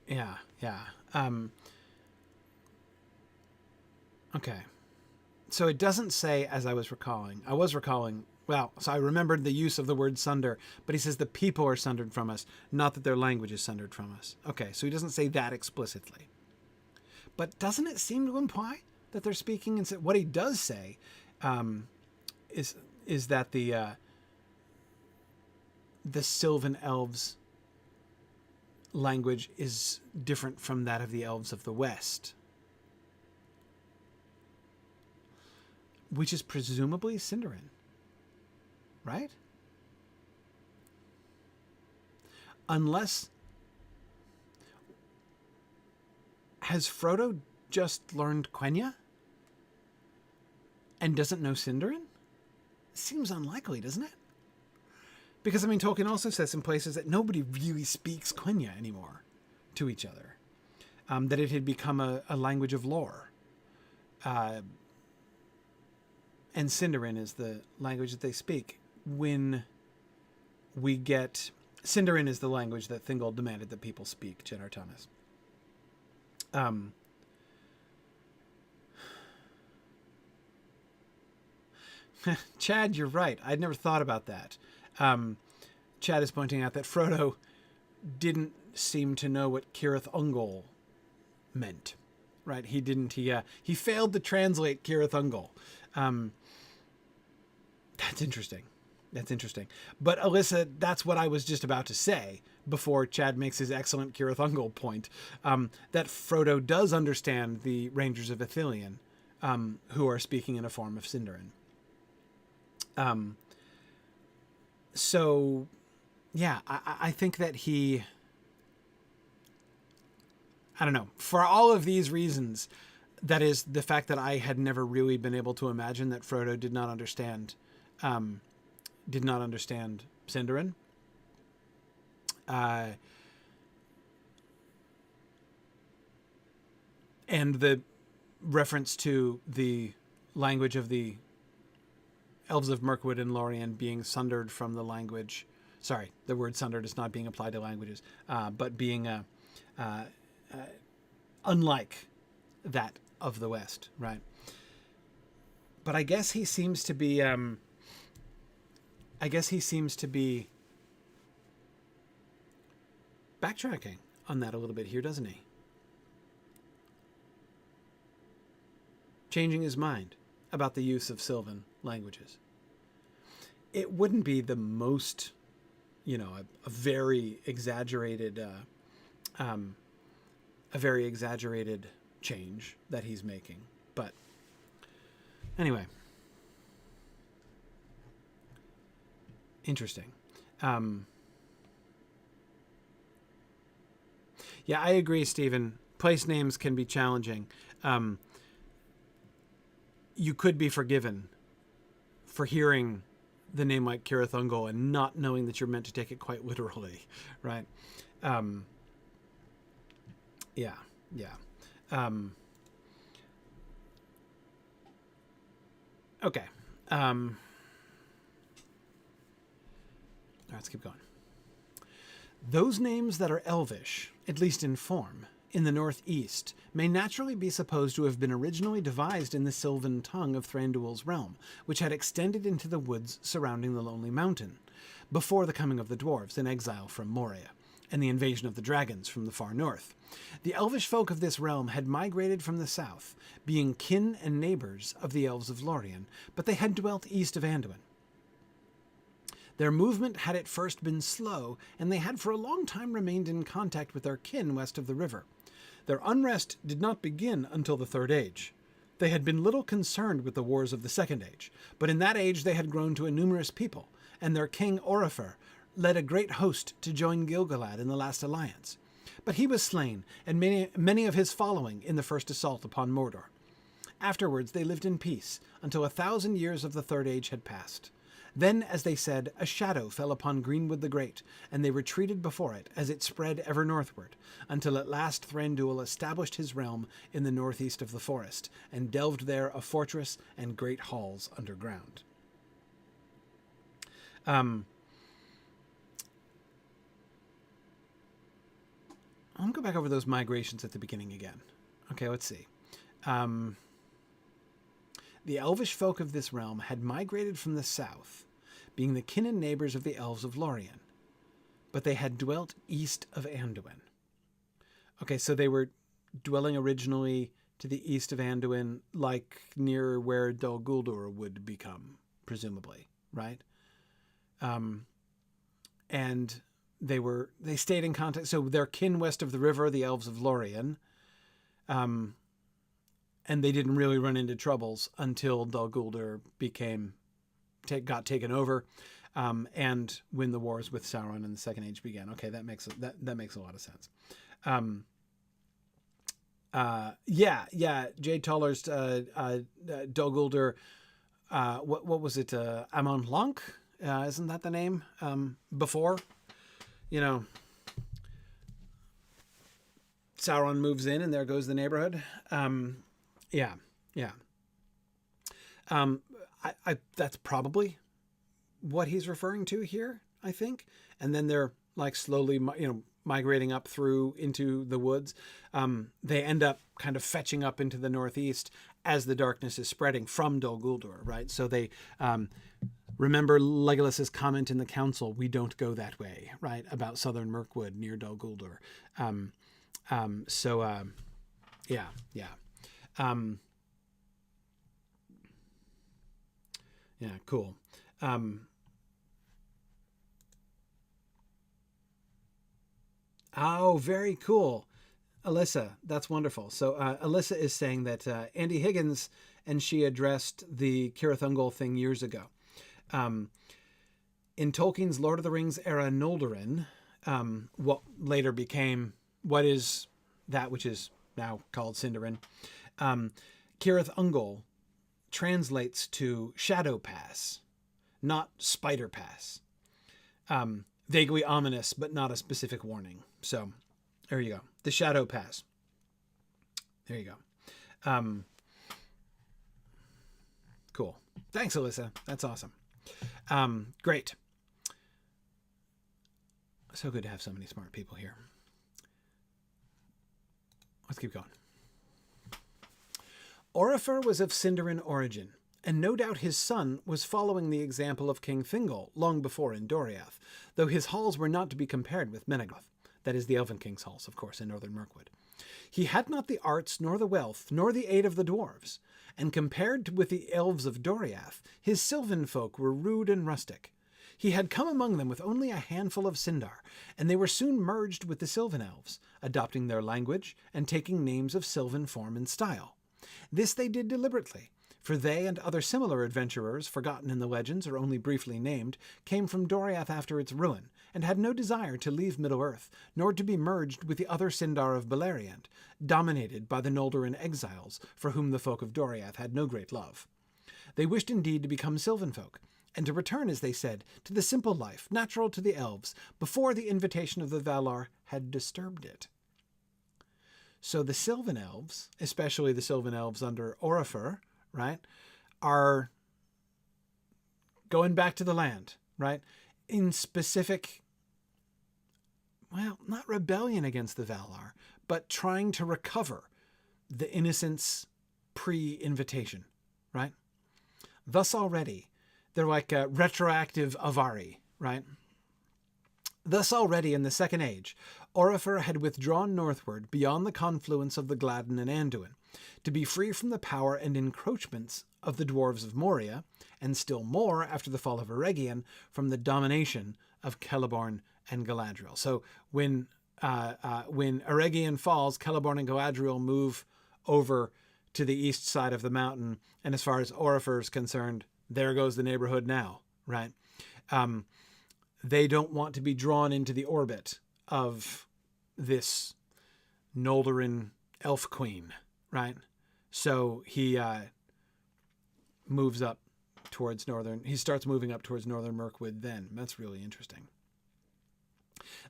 Yeah. Okay. So it doesn't say, as I was recalling, so I remembered the use of the word sunder, but he says the people are sundered from us, not that their language is sundered from us. Okay, so he doesn't say that explicitly. But doesn't it seem to imply that they're speaking? And what he does say is that the Sylvan elves' language is different from that of the elves of the West, which is presumably Sindarin, right? Unless... Has Frodo just learned Quenya and doesn't know Sindarin? Seems unlikely, doesn't it? Because, Tolkien also says in places that nobody really speaks Quenya anymore to each other. That it had become a language of lore. And Sindarin is the language that they speak. When we get... Sindarin is the language that Thingol demanded that people speak, Jedar Thomas. Chad, you're right. I'd never thought about that. Chad is pointing out that Frodo didn't seem to know what Cirith Ungol meant, right? He didn't. He failed to translate Cirith Ungol. That's interesting. But Alyssa, that's what I was just about to say before Chad makes his excellent Cirith Ungol point, that Frodo does understand the Rangers of Ithilien, who are speaking in a form of Sindarin. So, yeah, I think that he... I don't know. For all of these reasons, that is the fact that I had never really been able to imagine that Frodo did not understand Sindarin. And the reference to the language of the elves of Mirkwood and Lorien being sundered from the language. Sorry, the word sundered is not being applied to languages, but being unlike that of the West, right? But I guess he seems to be. Backtracking on that a little bit here, doesn't he? Changing his mind about the use of Sylvan languages. It wouldn't be the most, a very exaggerated, change that he's making. But anyway, interesting. Yeah, I agree, Stephen. Place names can be challenging. You could be forgiven for hearing the name like Cirith Ungol and not knowing that you're meant to take it quite literally, right? Yeah. Okay. Let's keep going. Those names that are Elvish, at least in form, in the northeast, may naturally be supposed to have been originally devised in the Sylvan tongue of Thranduil's realm, which had extended into the woods surrounding the Lonely Mountain, before the coming of the dwarves in exile from Moria, and the invasion of the dragons from the far north. The elvish folk of this realm had migrated from the south, being kin and neighbours of the elves of Lorien, but they had dwelt east of Anduin. Their movement had at first been slow, and they had for a long time remained in contact with their kin west of the river. Their unrest did not begin until the Third Age. They had been little concerned with the wars of the Second Age, but in that age they had grown to a numerous people, and their king Orifer led a great host to join Gil-galad in the last alliance. But he was slain, and many of his following in the first assault upon Mordor. Afterwards they lived in peace, until 1,000 years of the Third Age had passed. Then, as they said, a shadow fell upon Greenwood the Great, and they retreated before it as it spread ever northward, until at last Thranduil established his realm in the northeast of the forest, and delved there a fortress and great halls underground. I'm going to go back over those migrations at the beginning again. Okay, let's see. The elvish folk of this realm had migrated from the south, being the kin and neighbours of the elves of Lorien, but they had dwelt east of Anduin. Okay, so they were dwelling originally to the east of Anduin, like near where Dol Guldur would become, presumably, right? And they stayed in contact. So their kin west of the river, the elves of Lorien, and they didn't really run into troubles until Dol Guldur got taken over, and when the wars with Sauron in the Second Age began. Okay, that makes a lot of sense. Jay Toller's Dol Guldur. What was it? Amon Lanc? Isn't that the name? Before, Sauron moves in, and there goes the neighborhood. That's probably what he's referring to here, I think. And then they're like slowly, migrating up through into the woods. They end up kind of fetching up into the northeast as the darkness is spreading from Dol Guldur, right? So they remember Legolas's comment in the council, "We don't go that way," right? About southern Mirkwood near Dol Guldur. Cool. Very cool. Alyssa, that's wonderful. So Alyssa is saying that Andy Higgins and she addressed the Cirith Ungol thing years ago. In Tolkien's Lord of the Rings era Noldorin, what later became what is that which is now called Sindarin, Cirith Ungol translates to Shadow Pass, not Spider Pass. Vaguely ominous, but not a specific warning. So there you go. The Shadow Pass. There you go. Cool. Thanks, Alyssa. That's awesome. Great. So good to have so many smart people here. Let's keep going. Orifer was of Sindarin origin, and no doubt his son was following the example of King Thingol long before in Doriath, though his halls were not to be compared with Menegoth. That is the Elven King's halls, of course, in northern Mirkwood. He had not the arts, nor the wealth, nor the aid of the dwarves, and compared with the elves of Doriath, his Sylvan folk were rude and rustic. He had come among them with only a handful of Sindar, and they were soon merged with the Sylvan elves, adopting their language and taking names of Sylvan form and style. This they did deliberately, for they and other similar adventurers, forgotten in the legends or only briefly named, came from Doriath after its ruin, and had no desire to leave Middle-earth, nor to be merged with the other Sindar of Beleriand, dominated by the Noldorin exiles, for whom the folk of Doriath had no great love. They wished indeed to become Sylvan folk, and to return, as they said, to the simple life natural to the elves, before the invitation of the Valar had disturbed it. So the Sylvan elves, especially the Sylvan elves under Orifer, right, are going back to the land, right, in specific, well, not rebellion against the Valar, but trying to recover the innocence pre-invitation, right? Thus already, they're like a retroactive Avari, right? Thus already in the Second Age, Orifer had withdrawn northward beyond the confluence of the Gladden and Anduin, to be free from the power and encroachments of the dwarves of Moria, and still more, after the fall of Eregion, from the domination of Celeborn and Galadriel. So when Eregion falls, Celeborn and Galadriel move over to the east side of the mountain, and as far as Orifer is concerned, there goes the neighborhood now, right? They don't want to be drawn into the orbit of this Noldorin elf queen, right? So he moves up towards he starts moving up towards northern Mirkwood then. That's really interesting.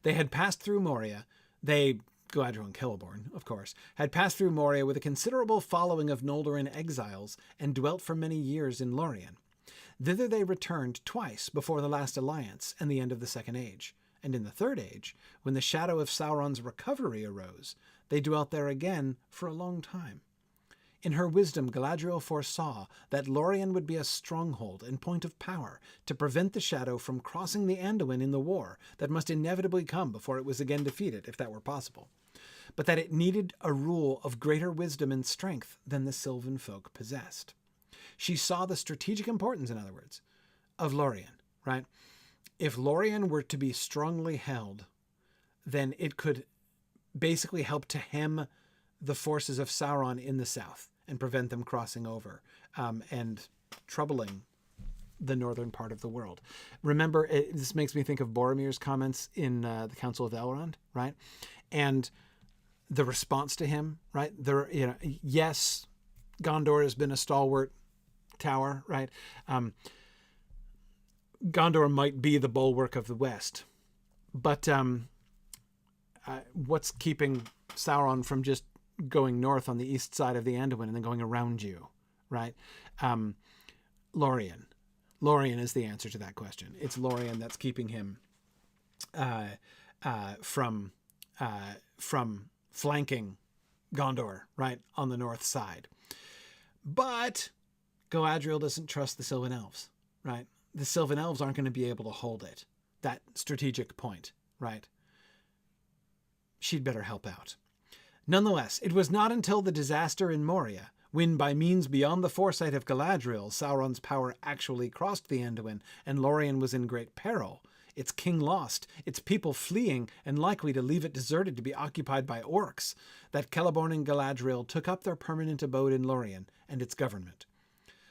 They had passed through Moria. Galadriel and Celeborn, of course, had passed through Moria with a considerable following of Noldorin exiles and dwelt for many years in Lorien. Thither they returned twice before the last alliance and the end of the Second Age, and in the Third Age, when the shadow of Sauron's recovery arose, they dwelt there again for a long time. In her wisdom, Galadriel foresaw that Lorien would be a stronghold and point of power to prevent the shadow from crossing the Anduin in the war that must inevitably come before it was again defeated, if that were possible, but that it needed a rule of greater wisdom and strength than the Sylvan folk possessed. She saw the strategic importance, in other words, of Lorien, right? If Lorien were to be strongly held, then it could basically help to hem the forces of Sauron in the south and prevent them crossing over and troubling the northern part of the world. Remember, this makes me think of Boromir's comments in the Council of Elrond, right? And the response to him, right? Yes, Gondor has been a stalwart tower, right? Gondor might be the bulwark of the West, but what's keeping Sauron from just going north on the east side of the Anduin and then going around you, right? Lorien. Lorien is the answer to that question. It's Lorien that's keeping him from flanking Gondor, right, on the north side. But Galadriel doesn't trust the Sylvan elves, right? The Sylvan elves aren't going to be able to hold it, that strategic point, right? She'd better help out. Nonetheless, it was not until the disaster in Moria, when by means beyond the foresight of Galadriel, Sauron's power actually crossed the Anduin and Lorien was in great peril, its king lost, its people fleeing and likely to leave it deserted to be occupied by orcs, that Celeborn and Galadriel took up their permanent abode in Lorien and its government.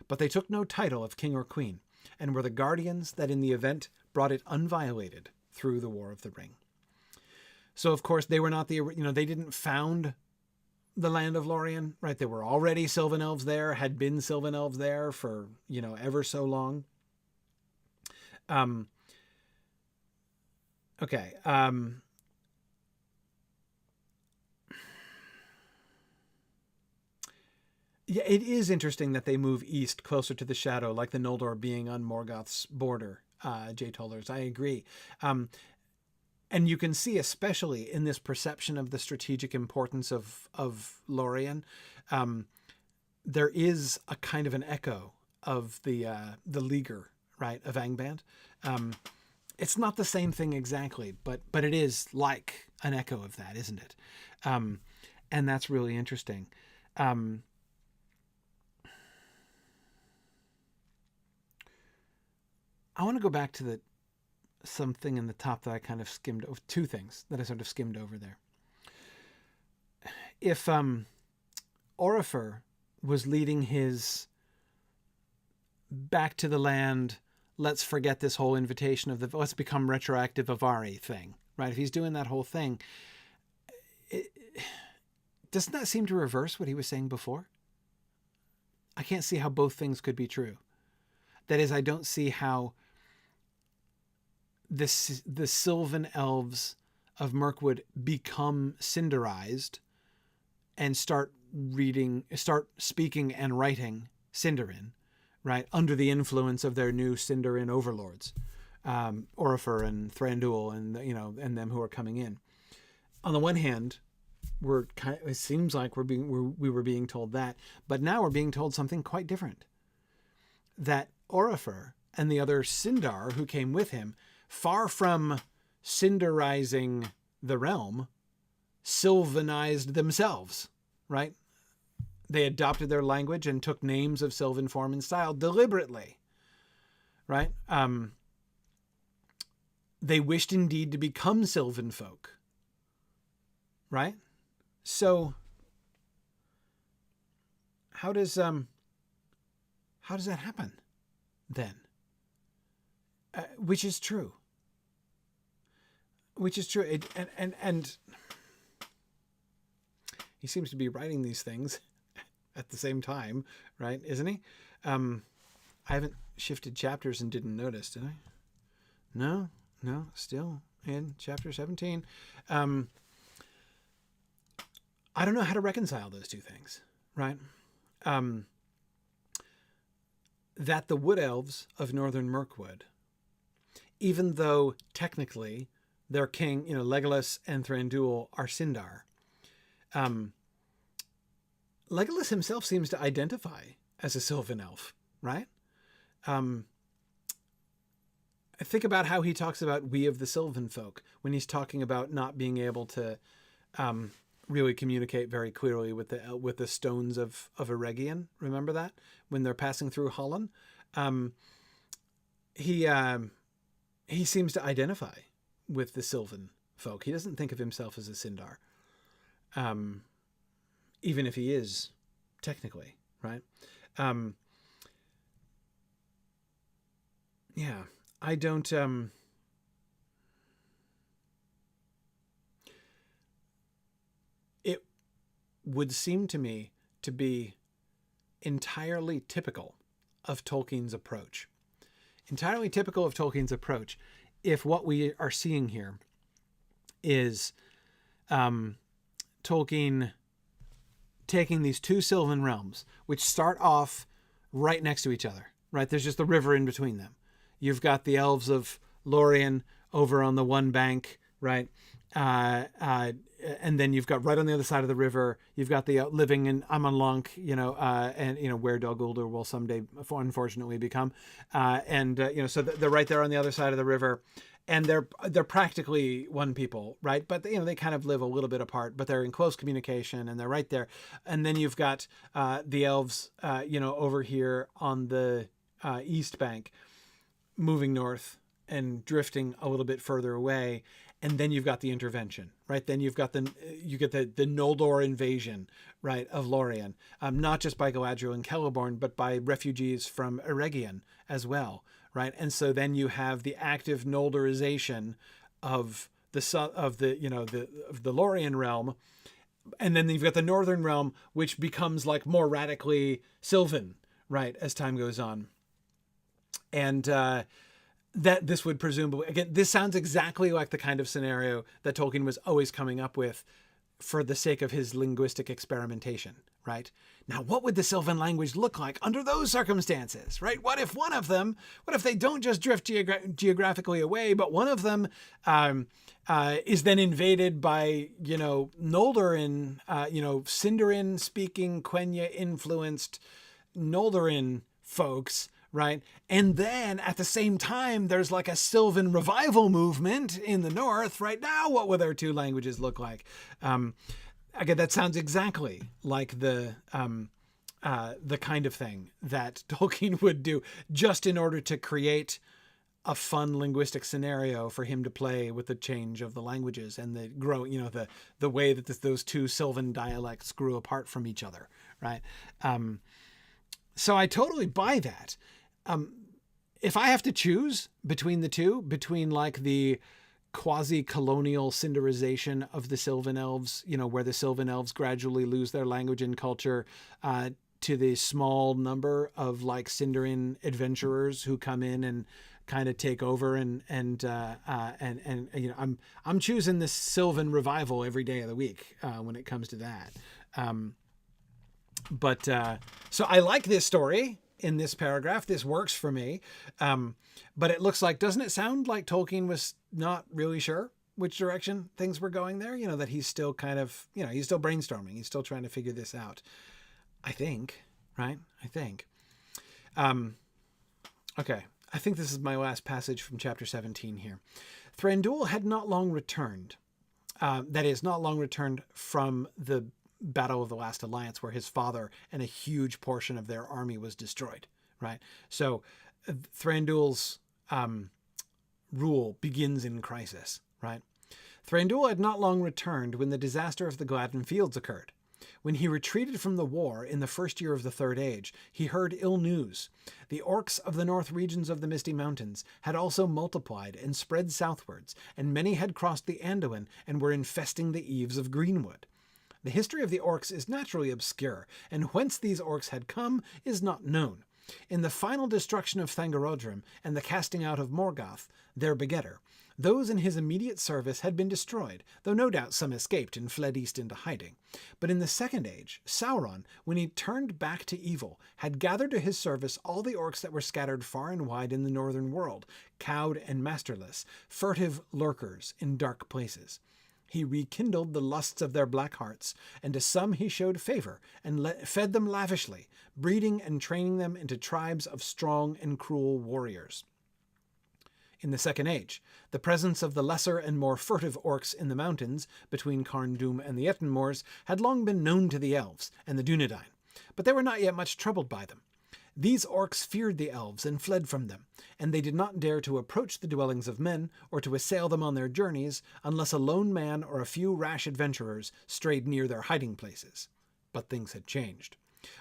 But they took no title of king or queen, and were the guardians that in the event brought it unviolated through the War of the Ring. So, of course, they were not they didn't found the land of Lorien, right? There were already Sylvan elves there, had been Sylvan elves there for, ever so long. Okay. Yeah, it is interesting that they move east closer to the shadow, like the Noldor being on Morgoth's border. Jay Tollers, I agree. And you can see, especially in this perception of the strategic importance of Lorien, there is a kind of an echo of the Leaguer, right, of Angband. It's not the same thing exactly, but it is like an echo of that, isn't it? And that's really interesting. I want to go back to something in the top that I kind of skimmed over. Two things that I sort of skimmed over there. If Orifer was leading his back to the land, let's forget this whole invitation of let's become retroactive Avari thing, right? If he's doing that whole thing, doesn't that seem to reverse what he was saying before? I can't see how both things could be true. That is, I don't see how the Sylvan elves of Mirkwood become Sindarized and start speaking and writing Sindarin, right, under the influence of their new Sindarin overlords, Orifer and Thranduil and them who are coming in. On the one hand, it seems like we were being told that, but now we're being told something quite different. That Orifer and the other Sindar who came with him, far from Sindarizing the realm, Sylvanized themselves, right? They adopted their language and took names of Sylvan form and style deliberately, right? They wished indeed to become Sylvan folk, right? So how does that happen then? Which is true. And he seems to be writing these things at the same time, right? Isn't he? I haven't shifted chapters and didn't notice, did I? No, still in chapter 17. I don't know how to reconcile those two things, right? That the wood elves of northern Mirkwood, even though technically their king, Legolas and Thranduil are Sindar, Legolas himself seems to identify as a Sylvan elf, right? Think about how he talks about we of the Sylvan folk when he's talking about not being able to really communicate very clearly with the stones of Eregion. Remember that when they're passing through Holland, he seems to identify with the Sylvan folk. He doesn't think of himself as a Sindar, even if he is technically, right? Yeah, I don't. It would seem to me to be entirely typical of Tolkien's approach. Entirely typical of Tolkien's approach if what we are seeing here is Tolkien taking these two Sylvan realms, which start off right next to each other, right? There's just the river in between them. You've got the elves of Lorien over on the one bank, right? And then you've got right on the other side of the river, you've got the living in Amanlunk, and where Dol Guldur will someday unfortunately become. So they're right there on the other side of the river, and they're practically one people, right? But they kind of live a little bit apart, but they're in close communication and they're right there. And then you've got the elves, over here on the east bank, moving north and drifting a little bit further away. And then you've got the intervention, right? Then you get the Noldor invasion, right, of Lorien, not just by Galadriel and Celeborn, but by refugees from Eregion as well, right? And so then you have the active Noldorization of the Lorien realm, and then you've got the northern realm, which becomes like more radically Sylvan, right, as time goes on, and that this would presumably, again, this sounds exactly like the kind of scenario that Tolkien was always coming up with for the sake of his linguistic experimentation, right? Now, what would the Sylvan language look like under those circumstances, right? What if they don't just drift geographically away, but one of them is then invaded by, Noldorin, Sindarin speaking, Quenya influenced Noldorin folks, right? And then at the same time, there's like a Sylvan revival movement in the north, right? Now, what will their two languages look like? Again, that sounds exactly like the kind of thing that Tolkien would do just in order to create a fun linguistic scenario for him to play with the change of the languages and the way that those two Sylvan dialects grew apart from each other, right? So I totally buy that. If I have to choose between the two, between like the quasi-colonial Sindarization of the Sylvan elves, where the Sylvan elves gradually lose their language and culture, to the small number of like Sindarin adventurers who come in and kind of take over, and I'm choosing this Sylvan revival every day of the week when it comes to that. So I like this story in this paragraph. This works for me. But it looks like, doesn't it sound like Tolkien was not really sure which direction things were going there? That he's still kind of, he's still brainstorming. He's still trying to figure this out. I think, right? Okay. I think this is my last passage from chapter 17 here. Thranduil had not long returned. That is, not long returned from the Battle of the Last Alliance, where his father and a huge portion of their army was destroyed, right? So Thranduil's rule begins in crisis, right? Thranduil had not long returned when the disaster of the Gladden Fields occurred. When he retreated from the war in the first year of the Third Age, he heard ill news. The Orcs of the north regions of the Misty Mountains had also multiplied and spread southwards, and many had crossed the Anduin and were infesting the eaves of Greenwood. The history of the Orcs is naturally obscure, and whence these Orcs had come is not known. In the final destruction of Thangorodrim and the casting out of Morgoth, their begetter, those in his immediate service had been destroyed, though no doubt some escaped and fled east into hiding. But in the Second Age, Sauron, when he turned back to evil, had gathered to his service all the Orcs that were scattered far and wide in the northern world, cowed and masterless, furtive lurkers in dark places. He rekindled the lusts of their black hearts, and to some he showed favor, and fed them lavishly, breeding and training them into tribes of strong and cruel warriors. In the Second Age, the presence of the lesser and more furtive Orcs in the mountains, between Carn Dûm and the Etten Moors, had long been known to the elves and the Dunedain, but they were not yet much troubled by them. These Orcs feared the elves and fled from them, and they did not dare to approach the dwellings of men or to assail them on their journeys unless a lone man or a few rash adventurers strayed near their hiding places. But things had changed.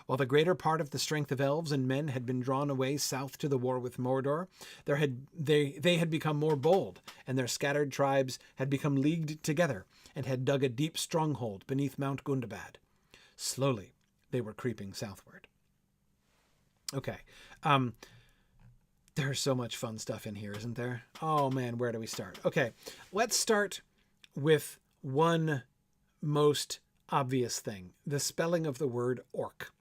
While the greater part of the strength of elves and men had been drawn away south to the war with Mordor, they had become more bold, and their scattered tribes had become leagued together and had dug a deep stronghold beneath Mount Gundabad. Slowly, they were creeping southward. Okay. There's so much fun stuff in here, isn't there? Oh man, where do we start? Okay, let's start with one most obvious thing, the spelling of the word orc,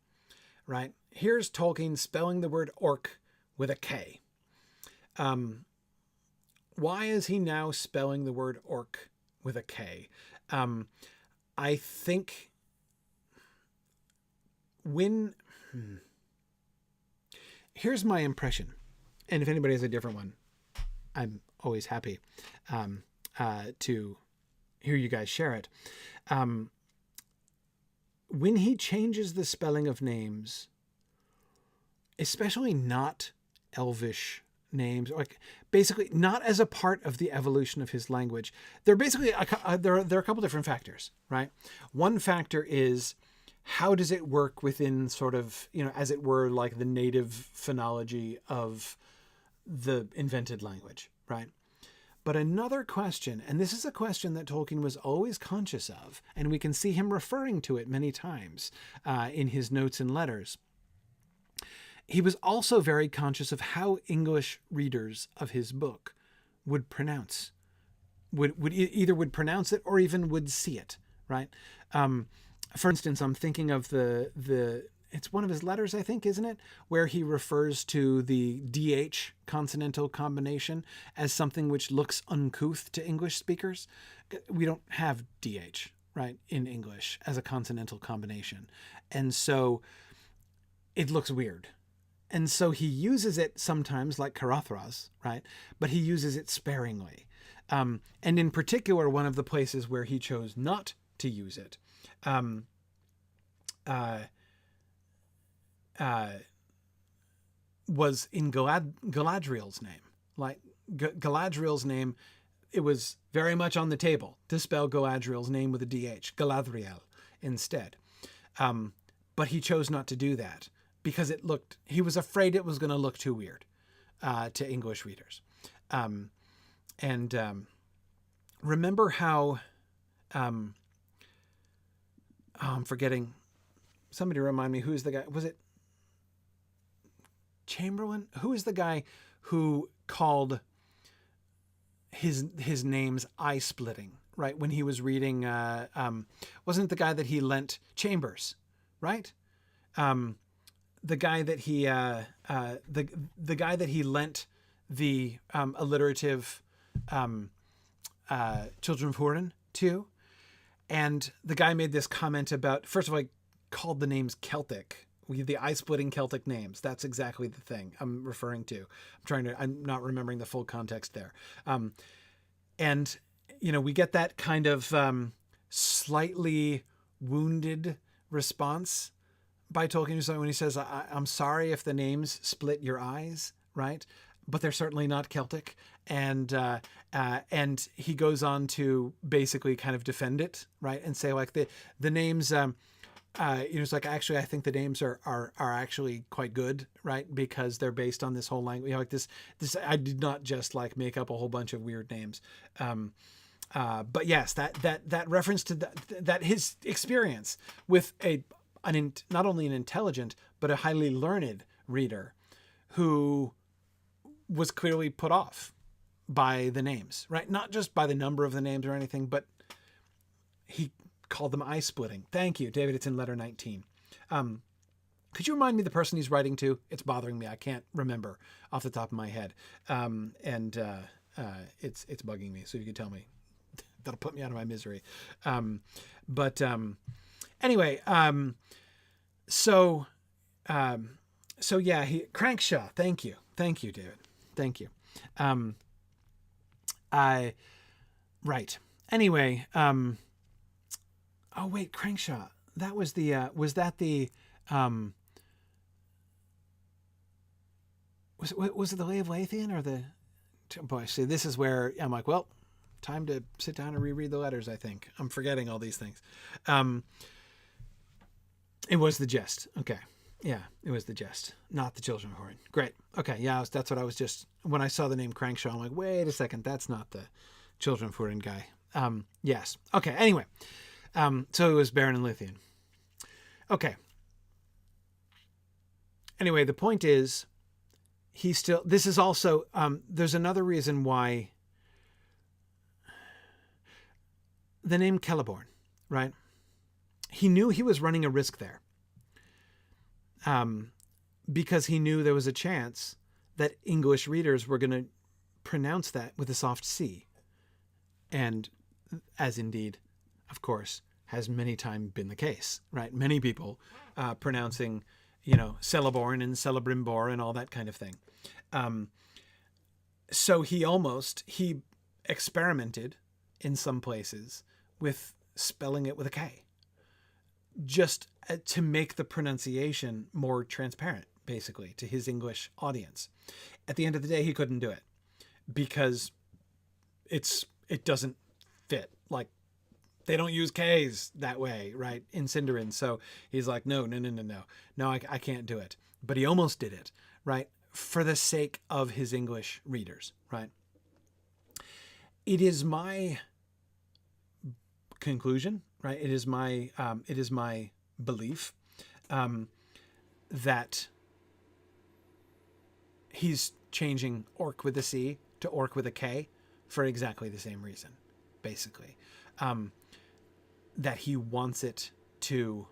right? Here's Tolkien spelling the word orc with a K. Why is he now spelling the word orc with a K? I think when... Here's my impression, and if anybody has a different one, I'm always happy to hear you guys share it. When he changes the spelling of names, especially not Elvish names, like basically not as a part of the evolution of his language, there are basically there are a couple different factors, right? One factor is, how does it work within sort of, as it were, like the native phonology of the invented language, right? But another question, and this is a question that Tolkien was always conscious of, and we can see him referring to it many times in his notes and letters. He was also very conscious of how English readers of his book would pronounce, would either pronounce it or even would see it, right? For instance, I'm thinking of the it's one of his letters, I think, isn't it? Where he refers to the DH consonantal combination as something which looks uncouth to English speakers. We don't have DH, right, in English as a consonantal combination. And so it looks weird. And so he uses it sometimes like Karathras, right? But he uses it sparingly. And in particular, one of the places where he chose not to use it was in Galadriel's name. Like Galadriel's name, it was very much on the table to spell Galadriel's name with a DH, Galadriel instead. But he chose not to do that because he was afraid it was going to look too weird to English readers. Remember how, I'm forgetting, somebody remind me, who's the guy, was it Chamberlain? Who is the guy who called his names eye-splitting, right? When he was reading, wasn't it the guy that he lent Chambers, right? The guy that he, the guy that he lent the alliterative Children of Hurin to, and the guy made this comment about, first of all, he called the names Celtic. The eye-splitting Celtic names. That's exactly the thing I'm referring to. I'm not remembering the full context there. And, we get that kind of slightly wounded response by Tolkien when he says, I'm sorry if the names split your eyes, right? But they're certainly not Celtic. And he goes on to basically kind of defend it, right? And say like the names, it's like, actually, I think the names are actually quite good, right? Because they're based on this whole language. Like this, I did not just like make up a whole bunch of weird names. But yes, that reference to that his experience with not only an intelligent, but a highly learned reader who was clearly put off by the names, right? Not just by the number of the names or anything, but he called them eye-splitting. Thank you, David. It's in letter 19. Could you remind me the person he's writing to? It's bothering me. I can't remember off the top of my head. It's bugging me. So if you could tell me, that'll put me out of my misery. Anyway, so yeah, Crankshaw. Thank you, David. Thank you. Right. Anyway, oh wait, Crankshaw. That was was it the Lay of Lathian or the, boy, see, this is where I'm like, well, time to sit down and reread the letters. I think I'm forgetting all these things. It was the Jest. Okay. Yeah, it was the Jest, not the Children of Hurin. Great. Okay. Yeah, that's what I was just, when I saw the name Crankshaw, I'm like, wait a second. That's not the Children of Hurin guy. Yes. Okay. Anyway. So it was Baron and Lithian. Okay. Anyway, the point is, this is also, there's another reason why the name Celeborn, right? He knew he was running a risk there. Because he knew there was a chance that English readers were going to pronounce that with a soft C. And as indeed, of course, has many times been the case, right? Many people pronouncing, Celeborn and Celebrimbor and all that kind of thing. So he experimented in some places with spelling it with a K, just to make the pronunciation more transparent, basically, to his English audience. At the end of the day, he couldn't do it because it doesn't fit. Like, they don't use K's that way, right, in Sindarin. So he's like, no, I can't do it. But he almost did it, right, for the sake of his English readers, right? It is my conclusion, right? It is my belief that he's changing orc with a C to orc with a K for exactly the same reason, basically. That he wants it to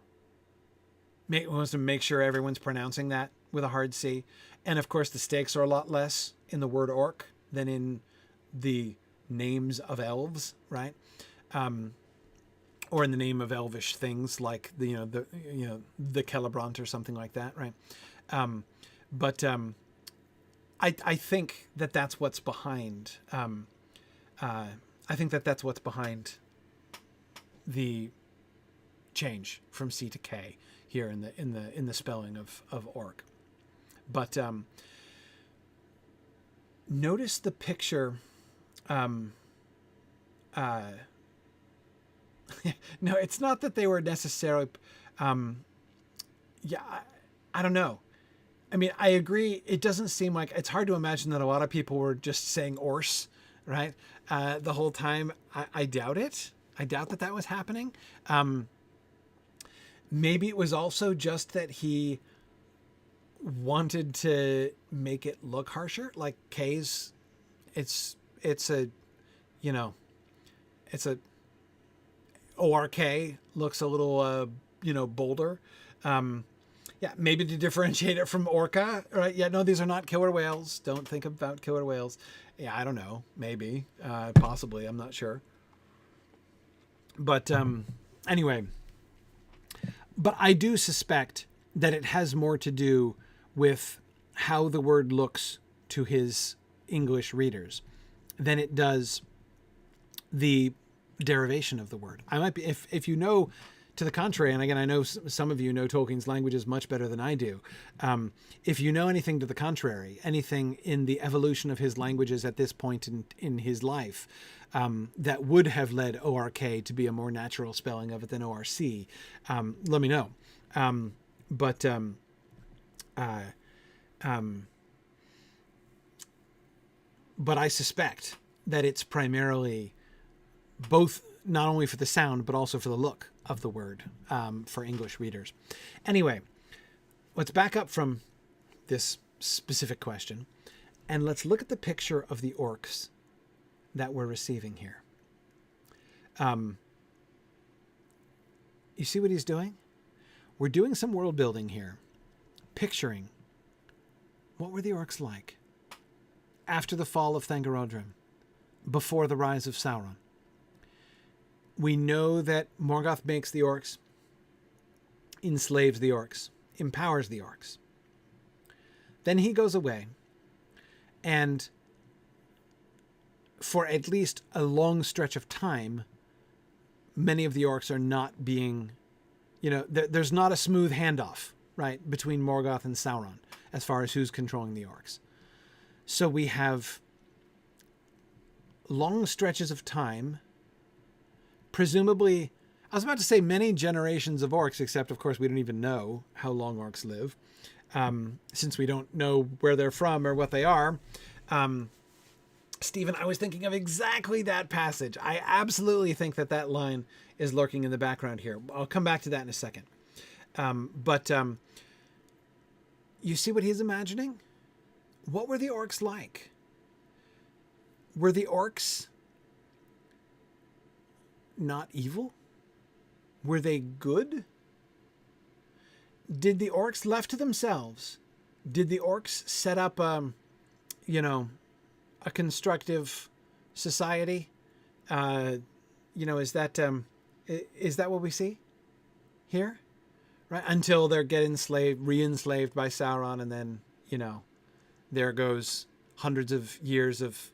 make sure everyone's pronouncing that with a hard C. And of course, the stakes are a lot less in the word orc than in the names of elves, right? Or in the name of elvish things like the Celebrant or something like that, right? I think that that's what's behind. I think that that's what's behind the change from C to K here in the spelling of orc. But notice the picture. No, it's not that they were necessarily. I don't know. I mean, I agree. It doesn't seem like it's hard to imagine that a lot of people were just saying "orse," right, the whole time. I doubt it. I doubt that was happening. Maybe it was also just that he wanted to make it look harsher. Like K's, it's a ORK looks a little bolder. Maybe to differentiate it from orca, right? Yeah, no, these are not killer whales. Don't think about killer whales. Yeah, I don't know. Maybe, possibly. I'm not sure. But anyway, but I do suspect that it has more to do with how the word looks to his English readers than it does the derivation of the word. I might be, if you know to the contrary, and again, I know some of you know Tolkien's languages much better than I do. If you know anything to the contrary, anything in the evolution of his languages at this point in his life, that would have led ORK to be a more natural spelling of it than ORC, let me know. But I suspect that it's primarily both not only for the sound, but also for the look of the word for English readers. Anyway, let's back up from this specific question and let's look at the picture of the orcs that we're receiving here. You see what he's doing? We're doing some world building here, picturing what were the orcs like after the fall of Thangorodrim, before the rise of Sauron. We know that Morgoth makes the orcs, enslaves the orcs, empowers the orcs. Then he goes away, and for at least a long stretch of time, many of the orcs are not being, there's not a smooth handoff, right, between Morgoth and Sauron as far as who's controlling the orcs. So we have long stretches of time, presumably, I was about to say many generations of orcs, except of course we don't even know how long orcs live, since we don't know where they're from or what they are. Stephen, I was thinking of exactly that passage. I absolutely think that line is lurking in the background here. I'll come back to that in a second. But you see what he's imagining? What were the orcs like? Were the orcs not evil? Were they good? Did the orcs, left to themselves, did the orcs set up, a constructive society? Is that what we see here? Right? Until they're re-enslaved by Sauron, and then, there goes hundreds of years of,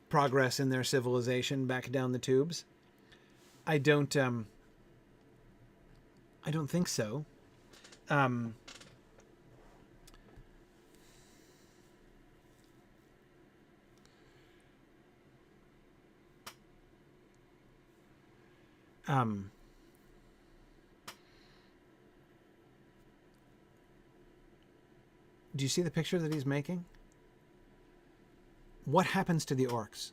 progress in their civilization back down the tubes. I don't think so. Do you see the picture that he's making? What happens to the orcs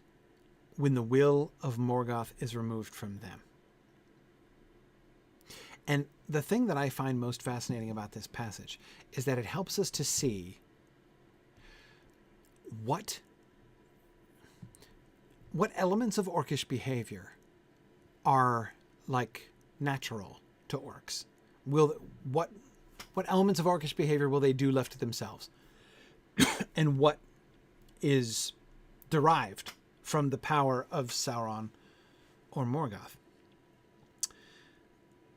when the will of Morgoth is removed from them? And the thing that I find most fascinating about this passage is that it helps us to see what elements of orcish behavior are like natural to orcs? What elements of orcish behavior will they do left to themselves? And what is derived from the power of Sauron or Morgoth?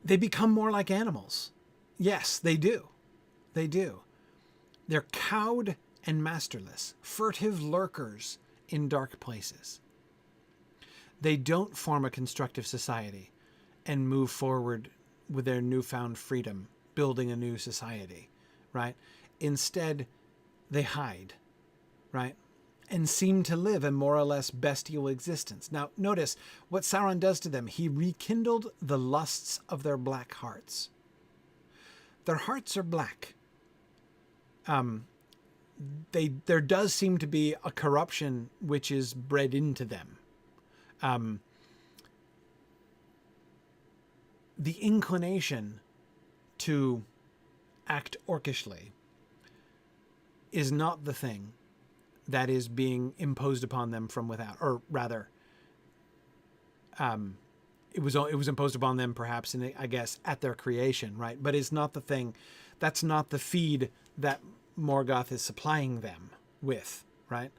They become more like animals. Yes, they do. They do. They're cowed and masterless, furtive lurkers in dark places. They don't form a constructive society and move forward with their newfound freedom, building a new society, right? Instead, they hide, right? And seem to live a more or less bestial existence. Now, notice what Sauron does to them. He rekindled the lusts of their black hearts. Their hearts are black. There does seem to be a corruption which is bred into them. The inclination to act orcishly is not the thing that is being imposed upon them from without, or rather, it was imposed upon them perhaps I guess at their creation, right? But it's not the thing. That's not the feed that Morgoth is supplying them with, right?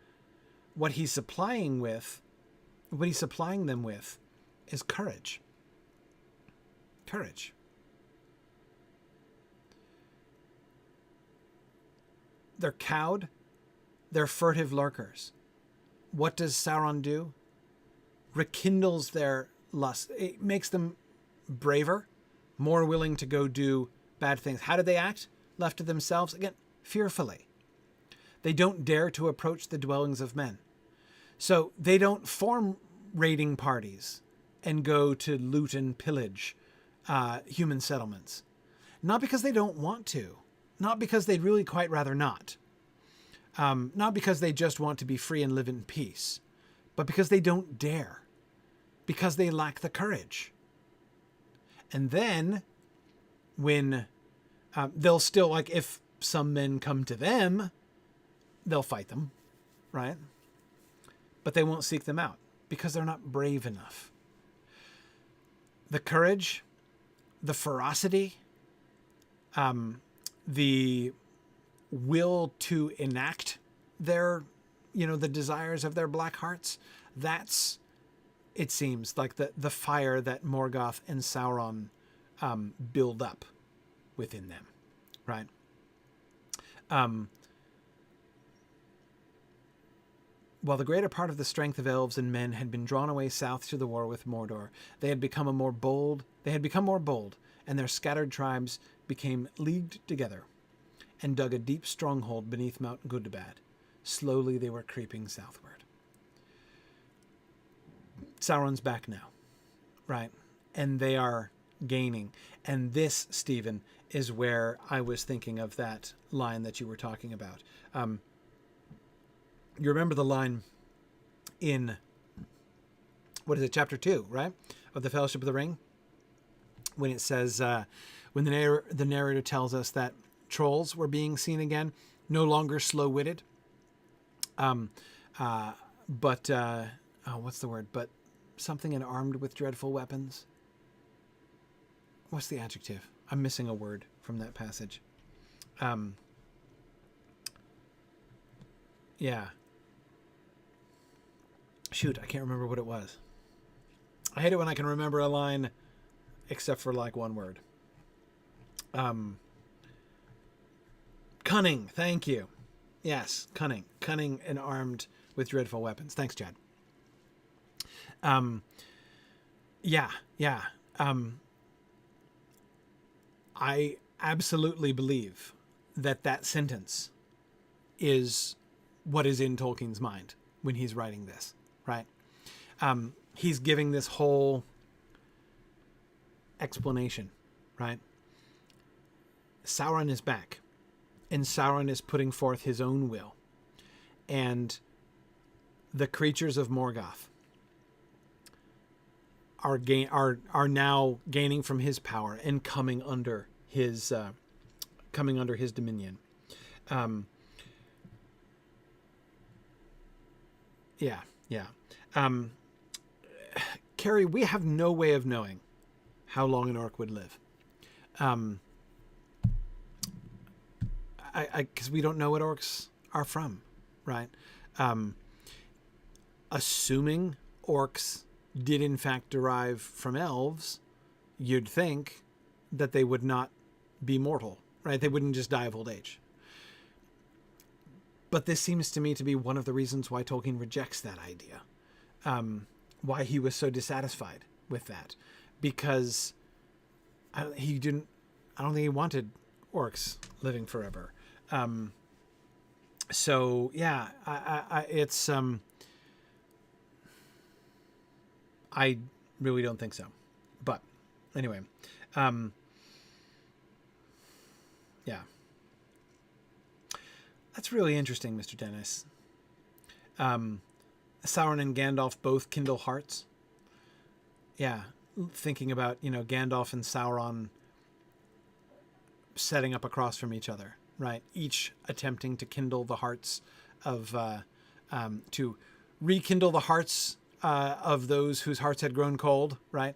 What he's supplying them with is courage. Courage. They're cowed. They're furtive lurkers. What does Sauron do? Rekindles their lust. It makes them braver, more willing to go do bad things. How do they act? Left to themselves? Again, fearfully. They don't dare to approach the dwellings of men. So they don't form raiding parties and go to loot and pillage human settlements. Not because they don't want to. Not because they'd really quite rather not. Not because they just want to be free and live in peace. But because they don't dare. Because they lack the courage. And then when they'll still, like, if some men come to them, they'll fight them, right? But they won't seek them out because they're not brave enough. The courage, the ferocity, the will to enact their, the desires of their black hearts, that's, it seems, like the fire that Morgoth and Sauron build up within them, right? While the greater part of the strength of elves and men had been drawn away south to the war with Mordor, they had become more bold, and their scattered tribes became leagued together and dug a deep stronghold beneath Mount Gudabad. Slowly they were creeping southward. Sauron's back now, right? And they are gaining. And this, Stephen, is where I was thinking of that line that you were talking about. You remember the line in, chapter 2, right? Of the Fellowship of the Ring? When it says, when the narrator tells us that trolls were being seen again, no longer slow-witted. But what's the word? But something and armed with dreadful weapons. What's the adjective? I'm missing a word from that passage. Yeah. Shoot, I can't remember what it was. I hate it when I can remember a line except for like one word. Cunning, thank you. Yes, cunning. Cunning and armed with dreadful weapons. Thanks, Chad. Yeah. I absolutely believe that sentence is what is in Tolkien's mind when he's writing this, right? He's giving this whole explanation, right? Sauron is back, and Sauron is putting forth his own will, and the creatures of Morgoth are now gaining from his power and coming under his dominion. Yeah. Carrie, we have no way of knowing how long an orc would live. Because we don't know what orcs are from, right? Assuming orcs did in fact derive from elves, you'd think that they would not be mortal, right? They wouldn't just die of old age. But this seems to me to be one of the reasons why Tolkien rejects that idea. Why he was so dissatisfied with that. Because I don't think he wanted orcs living forever. So yeah, it's, I really don't think so. But anyway, yeah. That's really interesting, Mr. Dennis. Sauron and Gandalf both kindle hearts. Yeah. Thinking about, Gandalf and Sauron setting up across from each other, right? Each attempting to kindle the hearts of, to rekindle the hearts of those whose hearts had grown cold, right?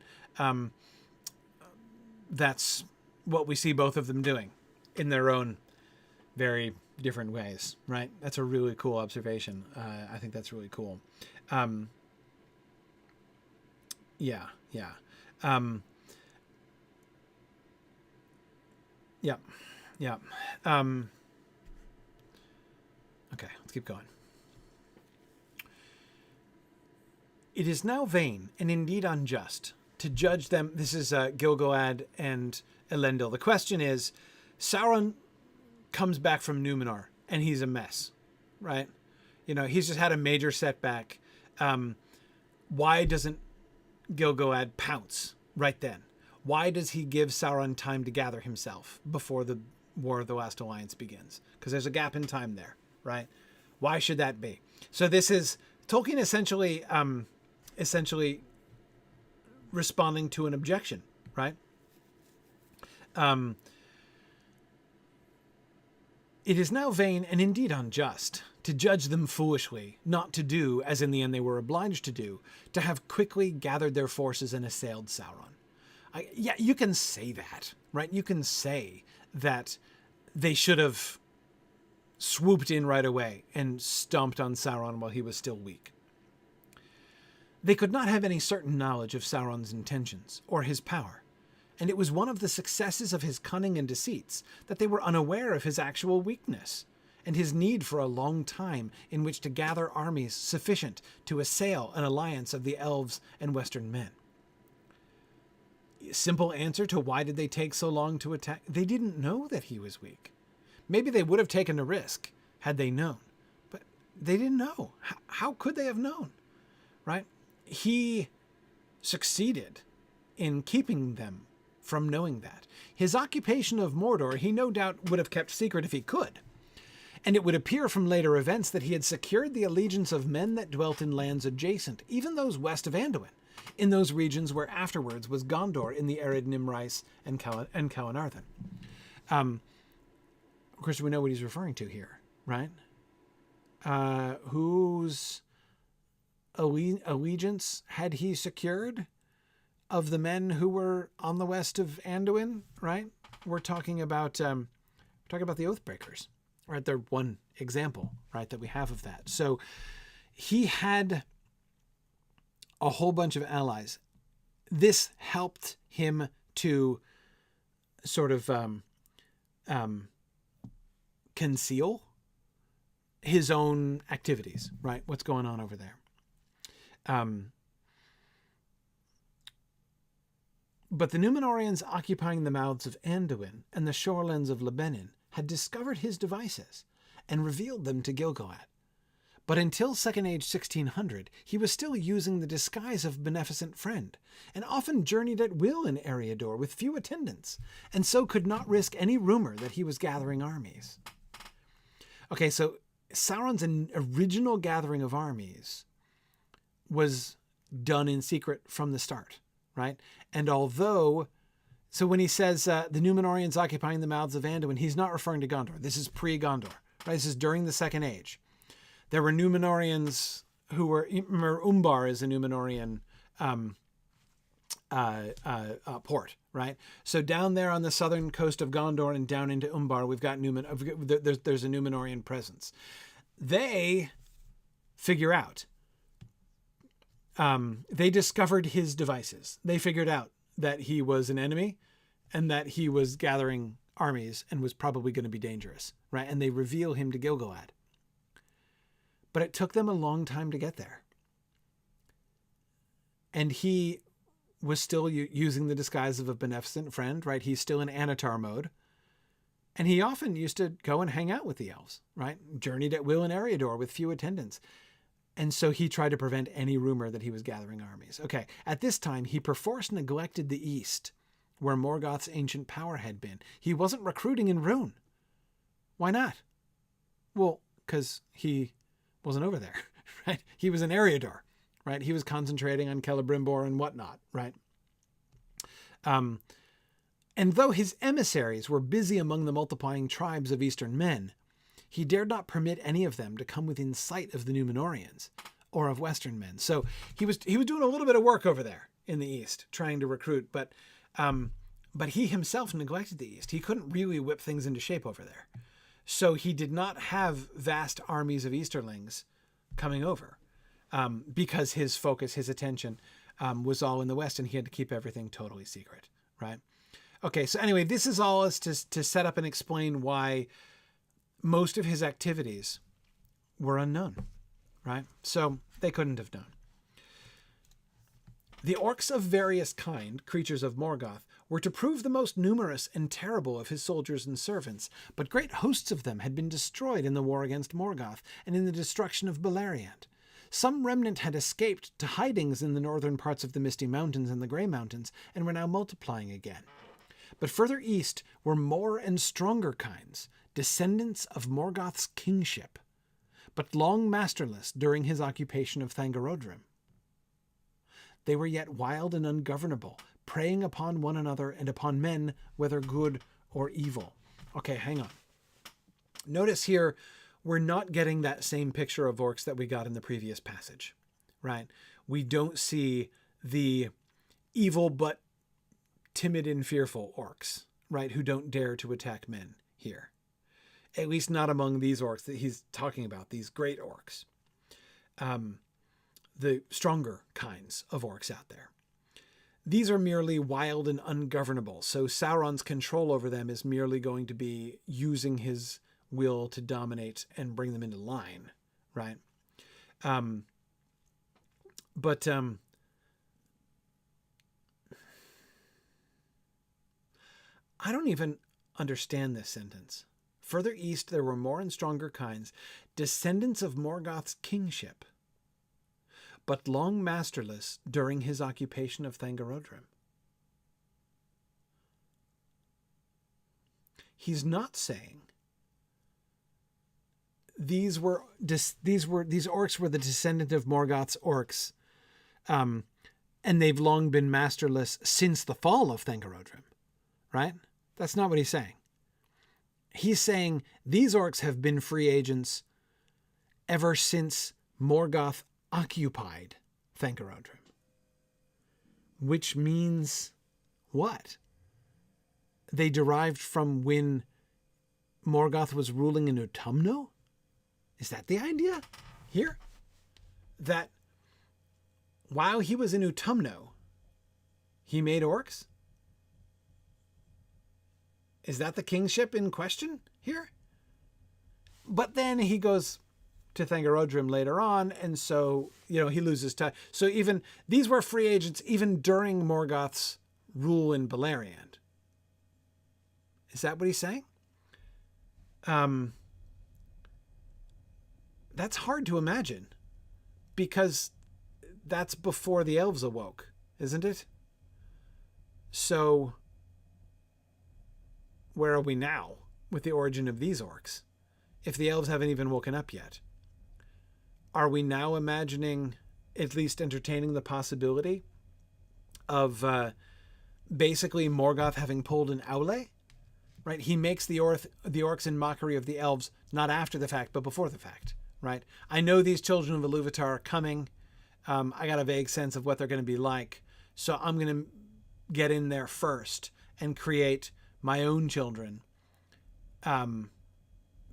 That's what we see both of them doing in their own very different ways, right? That's a really cool observation. I think that's really cool. Yeah. Okay, let's keep going. It is now vain and indeed unjust to judge them. This is Gil-galad and Elendil. The question is, Sauron comes back from Numenor and he's a mess, right? He's just had a major setback. Why doesn't Gil-galad pounce right then? Why does he give Sauron time to gather himself before the War of the Last Alliance begins? Because there's a gap in time there, right? Why should that be? So this is Tolkien essentially responding to an objection, right? It is now vain and indeed unjust to judge them foolishly, not to do, as in the end they were obliged to do, to have quickly gathered their forces and assailed Sauron. Yeah, you can say that, right? You can say that they should have swooped in right away and stomped on Sauron while he was still weak. They could not have any certain knowledge of Sauron's intentions or his power, and it was one of the successes of his cunning and deceits that they were unaware of his actual weakness and his need for a long time in which to gather armies sufficient to assail an alliance of the elves and western men. Simple answer to why did they take so long to attack? They didn't know that he was weak. Maybe they would have taken a risk had they known, but they didn't know. How could they have known, right? He succeeded in keeping them from knowing that. His occupation of Mordor, he no doubt would have kept secret if he could. And it would appear from later events that he had secured the allegiance of men that dwelt in lands adjacent, even those west of Anduin, in those regions where afterwards was Gondor in the arid Nimrais and Calanarthan. Of course, we know what he's referring to here, right? Whose allegiance had he secured of the men who were on the west of Anduin, right? We're talking about the Oathbreakers, right? They're one example, right, that we have of that. So he had a whole bunch of allies. This helped him to sort of conceal his own activities, right? What's going on over there. But the Númenóreans occupying the mouths of Anduin and the shorelands of Lebanon had discovered his devices and revealed them to Gil-galad. But until Second Age 1600, he was still using the disguise of beneficent friend, and often journeyed at will in Eriador with few attendants, and so could not risk any rumor that he was gathering armies. Okay, so Sauron's original gathering of armies was done in secret from the start, right? And although, so when he says the Númenóreans occupying the mouths of Anduin, he's not referring to Gondor. This is pre-Gondor, right? This is during the Second Age. There were Númenóreans who were, Umbar is a Númenórean port, right? So down there on the southern coast of Gondor and down into Umbar, we've got there's a Númenorian presence. They figure out, they discovered his devices. They figured out that he was an enemy and that he was gathering armies and was probably going to be dangerous, right? And they reveal him to Gil-galad. But it took them a long time to get there. And he was still using the disguise of a beneficent friend, right? He's still in Anatar mode. And he often used to go and hang out with the elves, right? Journeyed at will in Eriador with few attendants. And so he tried to prevent any rumor that he was gathering armies. Okay, at this time, he perforce neglected the East, where Morgoth's ancient power had been. He wasn't recruiting in Rhûn. Why not? Well, because he wasn't over there, right? He was in Eriador, right? He was concentrating on Celebrimbor and whatnot, right? And though his emissaries were busy among the multiplying tribes of Eastern men, he dared not permit any of them to come within sight of the Númenorians or of Western men. So he was doing a little bit of work over there in the East, trying to recruit, but he himself neglected the East. He couldn't really whip things into shape over there. So he did not have vast armies of Easterlings coming over because his focus, his attention was all in the West, and he had to keep everything totally secret, right? Okay, so anyway, this is all as to set up and explain why most of his activities were unknown, right? So they couldn't have known. The orcs of various kind, creatures of Morgoth, were to prove the most numerous and terrible of his soldiers and servants, but great hosts of them had been destroyed in the war against Morgoth and in the destruction of Beleriand. Some remnant had escaped to hidings in the northern parts of the Misty Mountains and the Grey Mountains, and were now multiplying again. But further east were more and stronger kinds, descendants of Morgoth's kingship, but long masterless during his occupation of Thangorodrim. They were yet wild and ungovernable, preying upon one another and upon men, whether good or evil. Okay, hang on. Notice here, we're not getting that same picture of orcs that we got in the previous passage, right? We don't see the evil but timid and fearful orcs, right, who don't dare to attack men here. At least not among these orcs that he's talking about, these great orcs. The stronger kinds of orcs out there. These are merely wild and ungovernable, so Sauron's control over them is merely going to be using his will to dominate and bring them into line, right? But I don't even understand this sentence. Further east, there were more and stronger kinds, descendants of Morgoth's kingship, but long masterless during his occupation of Thangorodrim. He's not saying these orcs were the descendant of Morgoth's orcs, and they've long been masterless since the fall of Thangorodrim, right? That's not what he's saying. He's saying these orcs have been free agents ever since Morgoth occupied Thangorodrim. Which means what? They derived from when Morgoth was ruling in Utumno? Is that the idea here? That while he was in Utumno, he made orcs? Is that the kingship in question here? But then he goes to Thangorodrim later on, and so, he loses time. So even these were free agents even during Morgoth's rule in Beleriand. Is that what he's saying? That's hard to imagine, because that's before the elves awoke, isn't it? So where are we now with the origin of these orcs, if the elves haven't even woken up yet? Are we now imagining, at least entertaining the possibility of basically Morgoth having pulled an Aule? Right? He makes the orcs in mockery of the elves, not after the fact, but before the fact. Right? I know these children of Iluvatar are coming. I got a vague sense of what they're going to be like. So I'm going to get in there first and create my own children. You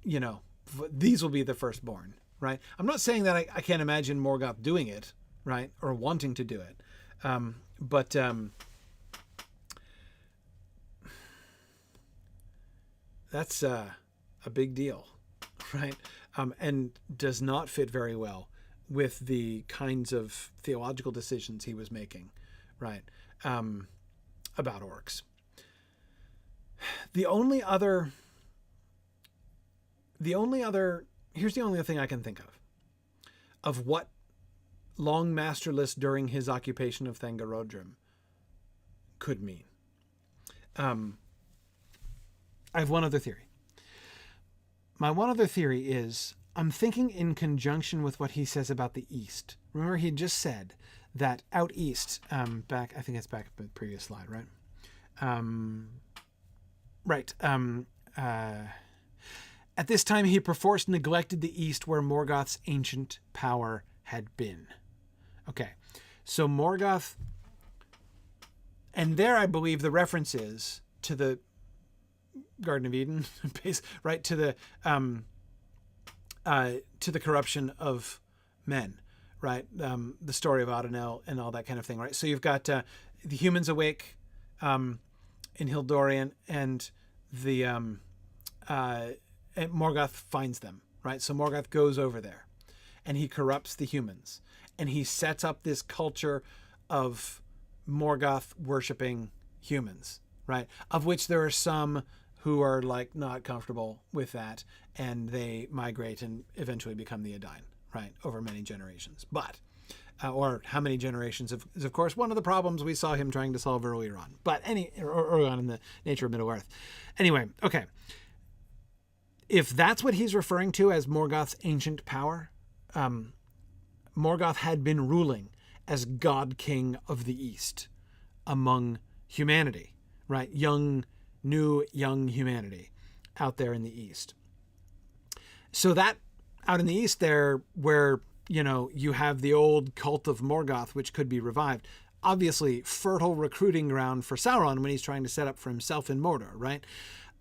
know, these will be the firstborn, right? I'm not saying that I can't imagine Morgoth doing it, right? Or wanting to do it. But that's a big deal, right? And does not fit very well with the kinds of theological decisions he was making, right? About orcs. Here's the only other thing I can think of what long masterless during his occupation of Thangorodrim could mean. I have one other theory. My one other theory is I'm thinking in conjunction with what he says about the East. Remember, he just said that out East, I think it's back up in the previous slide, right? At this time, he perforce neglected the East where Morgoth's ancient power had been. Okay, so Morgoth, and there I believe the reference is to the Garden of Eden, right? To the corruption of men, right? The story of Adonel and all that kind of thing, right? So you've got the humans awake in Hildorian, and and Morgoth finds them, right? So Morgoth goes over there, and he corrupts the humans, and he sets up this culture of Morgoth worshiping humans, right? Of which there are some who are like not comfortable with that, and they migrate and eventually become the Edain, right? Over many generations. But, or how many generations is of course one of the problems we saw him trying to solve earlier on. But early on in the nature of Middle-earth. Anyway, okay. If that's what he's referring to as Morgoth's ancient power, Morgoth had been ruling as God King of the East among humanity, right? New young humanity out there in the East. So that out in the East there, where, you know, you have the old cult of Morgoth, which could be revived, obviously fertile recruiting ground for Sauron when he's trying to set up for himself in Mordor, right?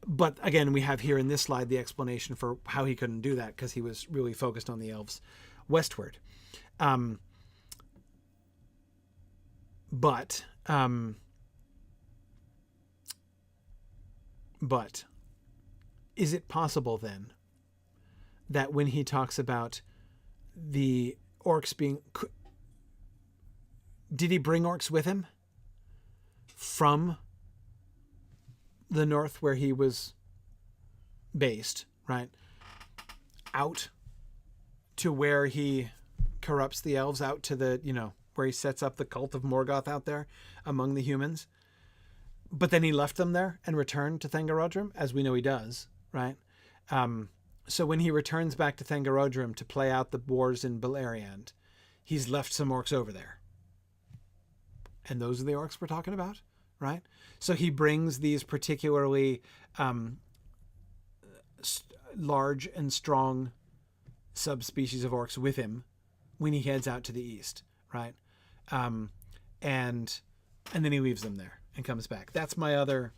But again, we have here in this slide the explanation for how he couldn't do that, because he was really focused on the elves westward. But is it possible then that when he talks about the orcs being... Did he bring orcs with him from the north where he was based, right, out to where he corrupts the elves, out to the, you know, where he sets up the cult of Morgoth out there among the humans? But then he left them there and returned to Thangorodrim, as we know he does, right? So when he returns back to Thangorodrim to play out the wars in Beleriand, he's left some orcs over there. And those are the orcs we're talking about, right? So he brings these particularly large and strong subspecies of orcs with him when he heads out to the east, right? And then he leaves them there and comes back. That's my other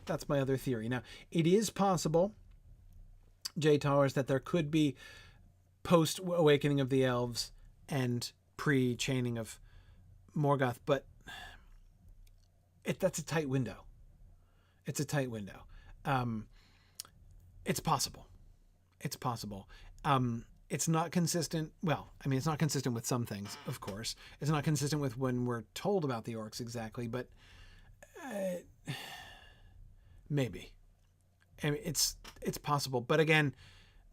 theory. Now, it is possible, J. Towers, that there could be post-awakening of the elves and pre-chaining of Morgoth, but that's a tight window. It's a tight window. It's possible. It's possible. It's not consistent. Well, I mean, it's not consistent with some things, of course. It's not consistent with when we're told about the orcs exactly, but maybe. I mean, it's possible. But again,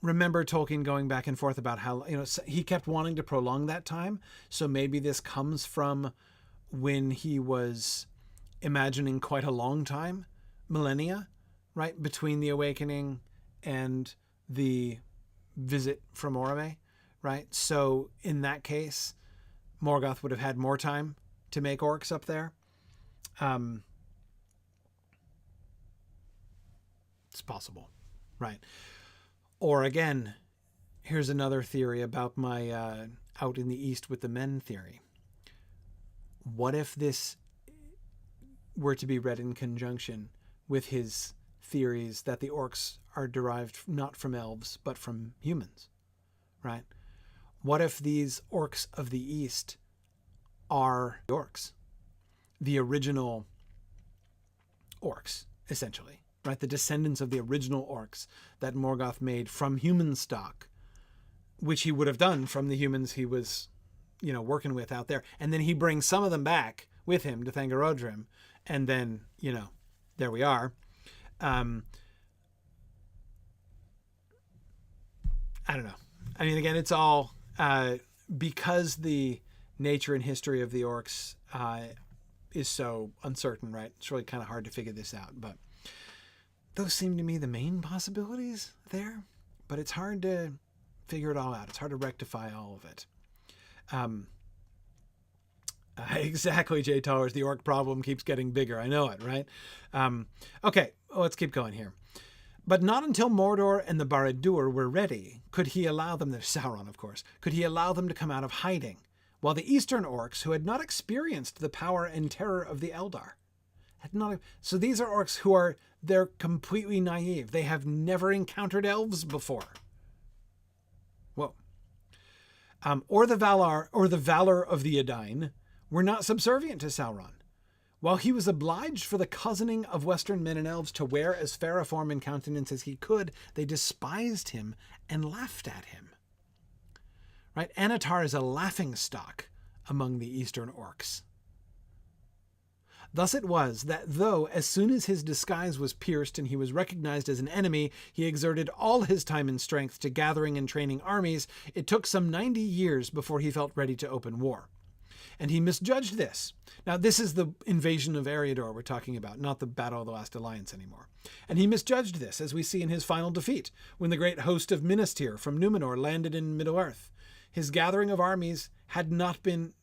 remember Tolkien going back and forth about how, you know, he kept wanting to prolong that time. So maybe this comes from when he was imagining quite a long time, millennia, right, between the awakening and the visit from Orome, right? So in that case, Morgoth would have had more time to make orcs up there. It's possible, right? Or again, here's another theory about my out in the east with the men theory. What if this were to be read in conjunction with his theories that the orcs are derived not from elves, but from humans, right? What if these orcs of the East are orcs, the original orcs, essentially, right? The descendants of the original orcs that Morgoth made from human stock, which he would have done from the humans he was, working with out there. And then he brings some of them back with him to Thangorodrim. And then, there we are. I don't know. I mean, again, it's all because the nature and history of the orcs is so uncertain, right? It's really kind of hard to figure this out. But those seem to me the main possibilities there. But it's hard to figure it all out. It's hard to rectify all of it. Exactly, Jay Towers. The orc problem keeps getting bigger. I know it, right? Okay, let's keep going here. But not until Mordor and the Barad-dûr were ready could he allow them, Sauron, of course, could he allow them to come out of hiding, while the Eastern orcs, who had not experienced the power and terror of the Eldar, so these are orcs who they're completely naive. They have never encountered elves before. Whoa. Or the valor of the Edain were not subservient to Sauron. While he was obliged for the cousining of Western men and elves to wear as fair a form and countenance as he could, they despised him and laughed at him. Right? Anatar is a laughingstock among the Eastern orcs. Thus it was that though, as soon as his disguise was pierced and he was recognized as an enemy, he exerted all his time and strength to gathering and training armies, it took some 90 years before he felt ready to open war. And he misjudged this. Now, this is the invasion of Eriador we're talking about, not the Battle of the Last Alliance anymore. And he misjudged this, as we see in his final defeat, when the great host of Minas Tirith from Númenor landed in Middle-earth. His gathering of armies had not been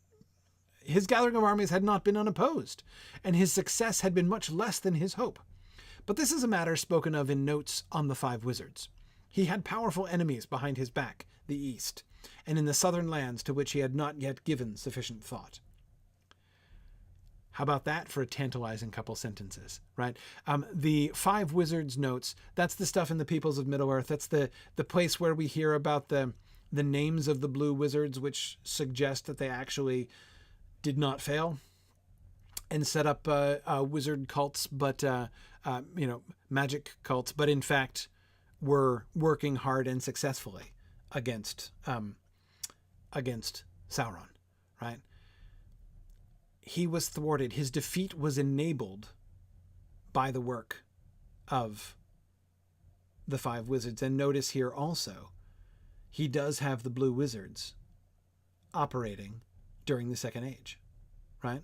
unopposed, and his success had been much less than his hope. But this is a matter spoken of in notes on the Five Wizards. He had powerful enemies behind his back, the East, and in the southern lands to which he had not yet given sufficient thought. How about that for a tantalizing couple sentences, right? The Five Wizards notes, that's the stuff in the Peoples of Middle-earth. That's the place where we hear about the names of the blue wizards, which suggest that they actually did not fail and set up wizard cults, but magic cults, but in fact were working hard and successfully against Sauron, right? He was thwarted. His defeat was enabled by the work of the Five Wizards. And notice here also, he does have the blue wizards operating during the Second Age, right?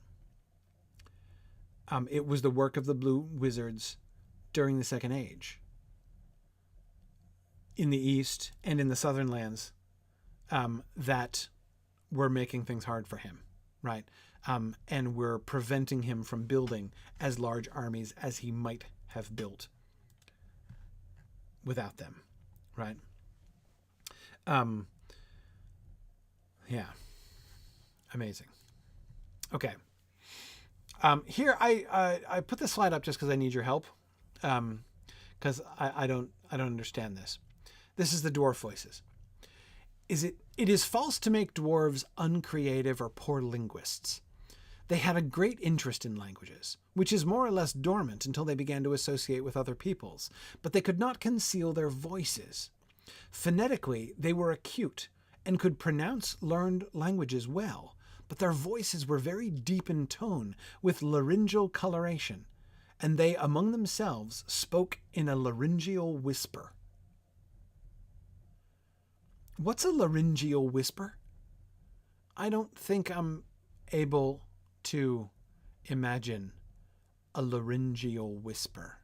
It was the work of the blue wizards during the Second Age in the East and in the southern lands that were making things hard for him, right? And were preventing him from building as large armies as he might have built without them, right? Yeah. Amazing. Okay. Here I put this slide up just because I need your help, because I don't understand this. This is the dwarf voices. It is false to make dwarves uncreative or poor linguists. They had a great interest in languages, which is more or less dormant until they began to associate with other peoples, but they could not conceal their voices. Phonetically, they were acute and could pronounce learned languages well, but their voices were very deep in tone with laryngeal coloration, and they among themselves spoke in a laryngeal whisper. What's a laryngeal whisper? I don't think I'm able to imagine a laryngeal whisper.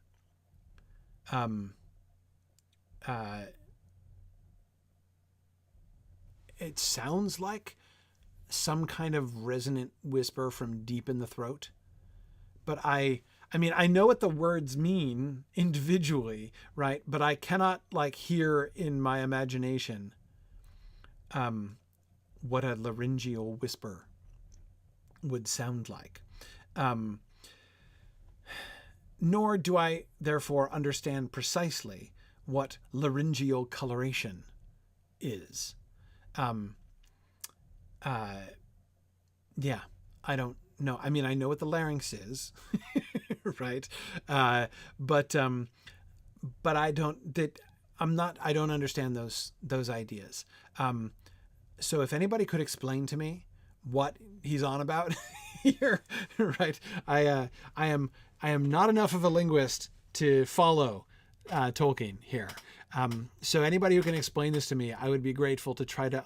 It sounds like some kind of resonant whisper from deep in the throat. But I mean, I know what the words mean individually, right? But I cannot hear in my imagination what a laryngeal whisper would sound like. Nor do I therefore understand precisely what laryngeal coloration is. Yeah, I don't know. I mean, I know what the larynx is, right? But I don't. I don't understand those ideas. So if anybody could explain to me what he's on about here, right? I am not enough of a linguist to follow Tolkien here. So anybody who can explain this to me, I would be grateful to try to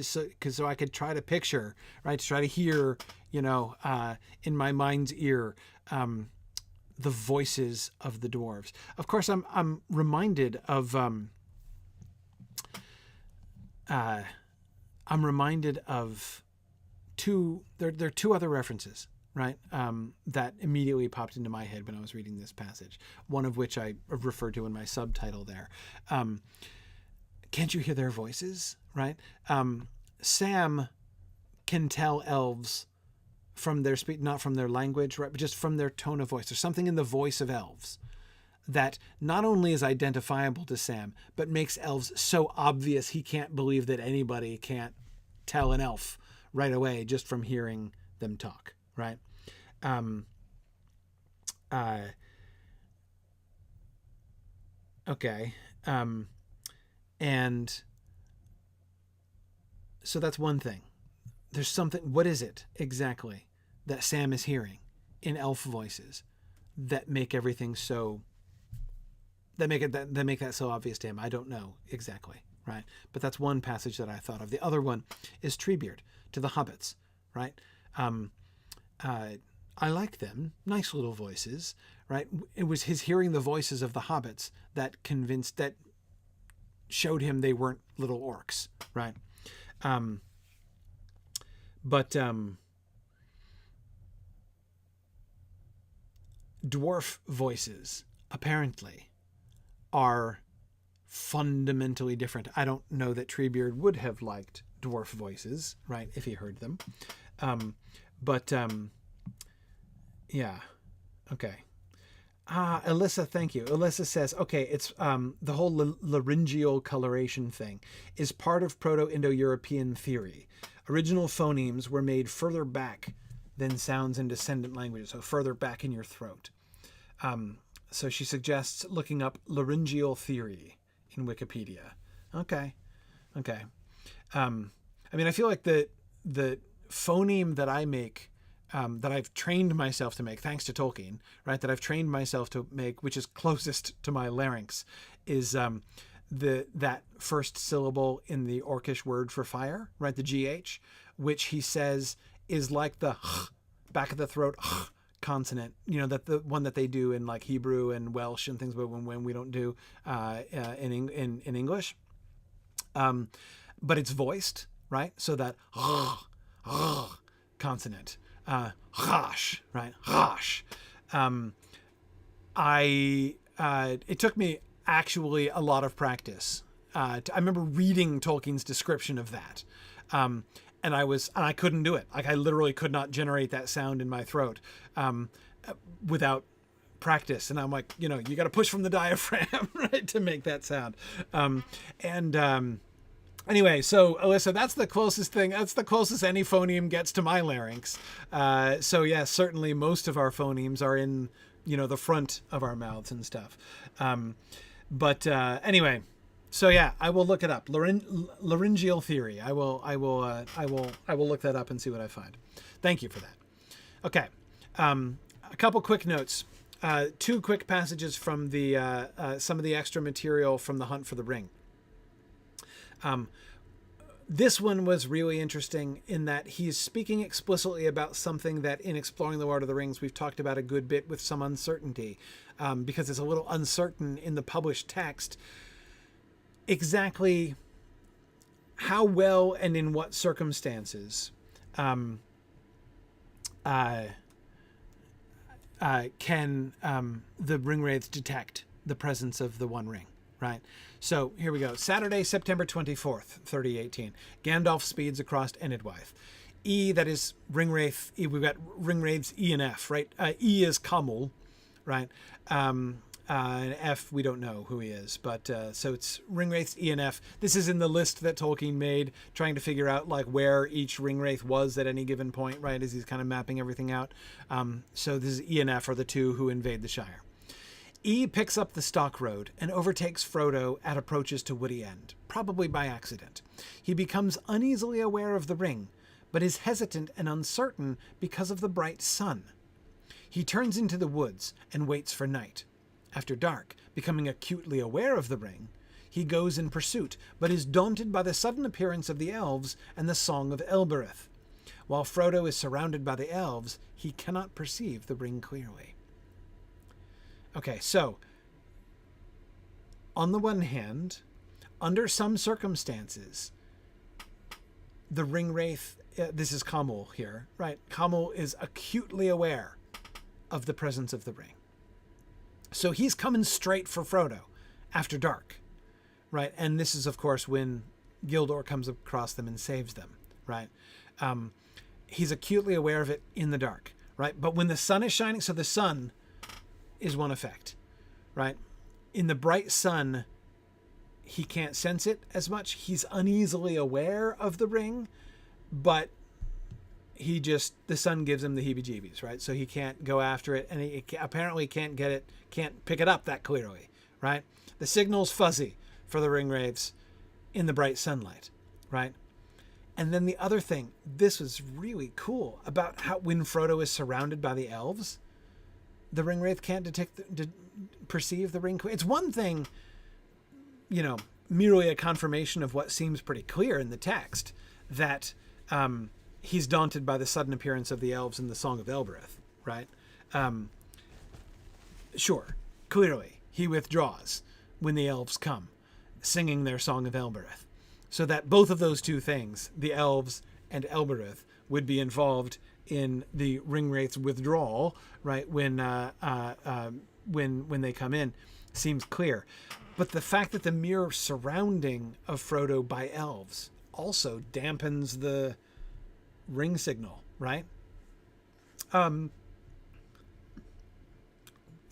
so I could try to picture, right? To try to hear, in my mind's ear, the voices of the dwarves. Of course, I'm reminded of two. There are two other references, right? That immediately popped into my head when I was reading this passage. One of which I referred to in my subtitle there. Can't you hear their voices, right? Sam can tell elves from their speech, not from their language, right, but just from their tone of voice. There's something in the voice of elves that not only is identifiable to Sam, but makes elves so obvious he can't believe that anybody can't tell an elf right away just from hearing them talk, right? Okay. And so that's one thing. There's something, what is it exactly that Sam is hearing in elf voices that make everything so, that make that so obvious to him? I don't know exactly, right? But that's one passage that I thought of. The other one is Treebeard to the hobbits, right? I like them, nice little voices, right? It was his hearing the voices of the hobbits that showed him they weren't little orcs, right? But dwarf voices apparently are fundamentally different. I don't know that Treebeard would have liked dwarf voices, right, if he heard them. Yeah. Okay. Alyssa, thank you. Alyssa says, okay, it's the whole laryngeal coloration thing is part of Proto-Indo-European theory. Original phonemes were made further back than sounds in descendant languages, so further back in your throat. So she suggests looking up laryngeal theory in Wikipedia. Okay. I mean, I feel like the phoneme that I make, that I've trained myself to make, thanks to Tolkien, right? That I've trained myself to make, which is closest to my larynx, is that first syllable in the Orcish word for fire, right? The GH, which he says is like the back of the throat consonant, that the one that they do in like Hebrew and Welsh and things, but when we don't do in English. But it's voiced, right? So that consonant, rash, right? Rash. It took me actually a lot of practice. I remember reading Tolkien's description of that. And I couldn't do it. Like I literally could not generate that sound in my throat, without practice. And I'm like, you got to push from the diaphragm, right, to make that sound. Anyway, so Alyssa, that's the closest thing. That's the closest any phoneme gets to my larynx. So yeah, certainly most of our phonemes are in, the front of our mouths and stuff. Anyway, so yeah, I will look it up. Laryngeal theory. I will look that up and see what I find. Thank you for that. Okay. A couple quick notes. Two quick passages from the some of the extra material from the Hunt for the Ring. This one was really interesting in that he's speaking explicitly about something that in Exploring the Lord of the Rings we've talked about a good bit with some uncertainty, because it's a little uncertain in the published text exactly how well and in what circumstances can the ringwraiths detect the presence of the One Ring. Right. So here we go. Saturday, September 24th, 3018. Gandalf speeds across Enidwaith. E, that is Ringwraith. We've got Ringwraiths E and F, right? E is Kamul, right? And F, we don't know who he is, but so it's Ringwraiths E and F. This is in the list that Tolkien made, trying to figure out like where each Ringwraith was at any given point, right? As he's kind of mapping everything out. So this is E and F are the two who invade the Shire. E picks up the stock road and overtakes Frodo at approaches to Woody End, probably by accident. He becomes uneasily aware of the ring, but is hesitant and uncertain because of the bright sun. He turns into the woods and waits for night. After dark, becoming acutely aware of the ring, he goes in pursuit, but is daunted by the sudden appearance of the elves and the song of Elbereth. While Frodo is surrounded by the elves, he cannot perceive the ring clearly. Okay, so, on the one hand, under some circumstances, the Ringwraith, this is Kamul here, right? Kamul is acutely aware of the presence of the ring. So he's coming straight for Frodo after dark, right? And this is, of course, when Gildor comes across them and saves them, right? He's acutely aware of it in the dark, right? But when the sun is shining, so the sun is one effect, right? In the bright sun, he can't sense it as much. He's uneasily aware of the ring, but the sun gives him the heebie-jeebies, right? So he can't go after it, and he apparently can't pick it up that clearly, right? The signal's fuzzy for the Ringwraiths in the bright sunlight, right? And then the other thing, this was really cool about how when Frodo is surrounded by the elves, the Ringwraith can't perceive the ring. It's one thing, merely a confirmation of what seems pretty clear in the text, that he's daunted by the sudden appearance of the elves in the Song of Elbereth, right? Sure, clearly, he withdraws when the elves come, singing their Song of Elbereth. So that both of those two things, the elves and Elbereth, would be involved in the Ringwraith's withdrawal, right? When they come in, seems clear. But the fact that the mere surrounding of Frodo by elves also dampens the ring signal, right?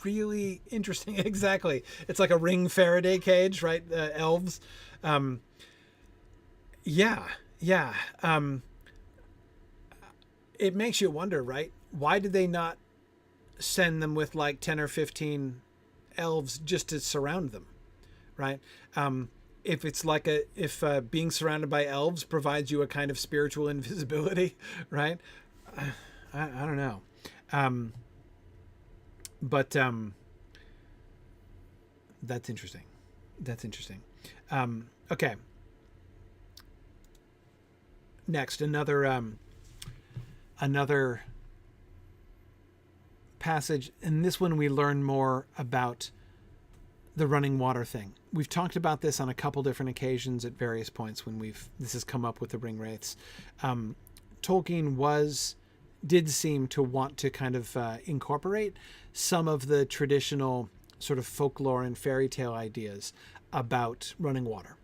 Really interesting. Exactly. It's like a ring Faraday cage, right? Elves. Yeah. It makes you wonder, right? Why did they not send them with like 10 or 15 elves just to surround them, right? If it's like if being surrounded by elves provides you a kind of spiritual invisibility, right? I don't know. But that's interesting. Okay. Next, another passage. In this one, we learn more about the running water thing. We've talked about this on a couple different occasions at various points when this has come up with the Ringwraiths. Tolkien did seem to want to kind of incorporate some of the traditional sort of folklore and fairy tale ideas about running water,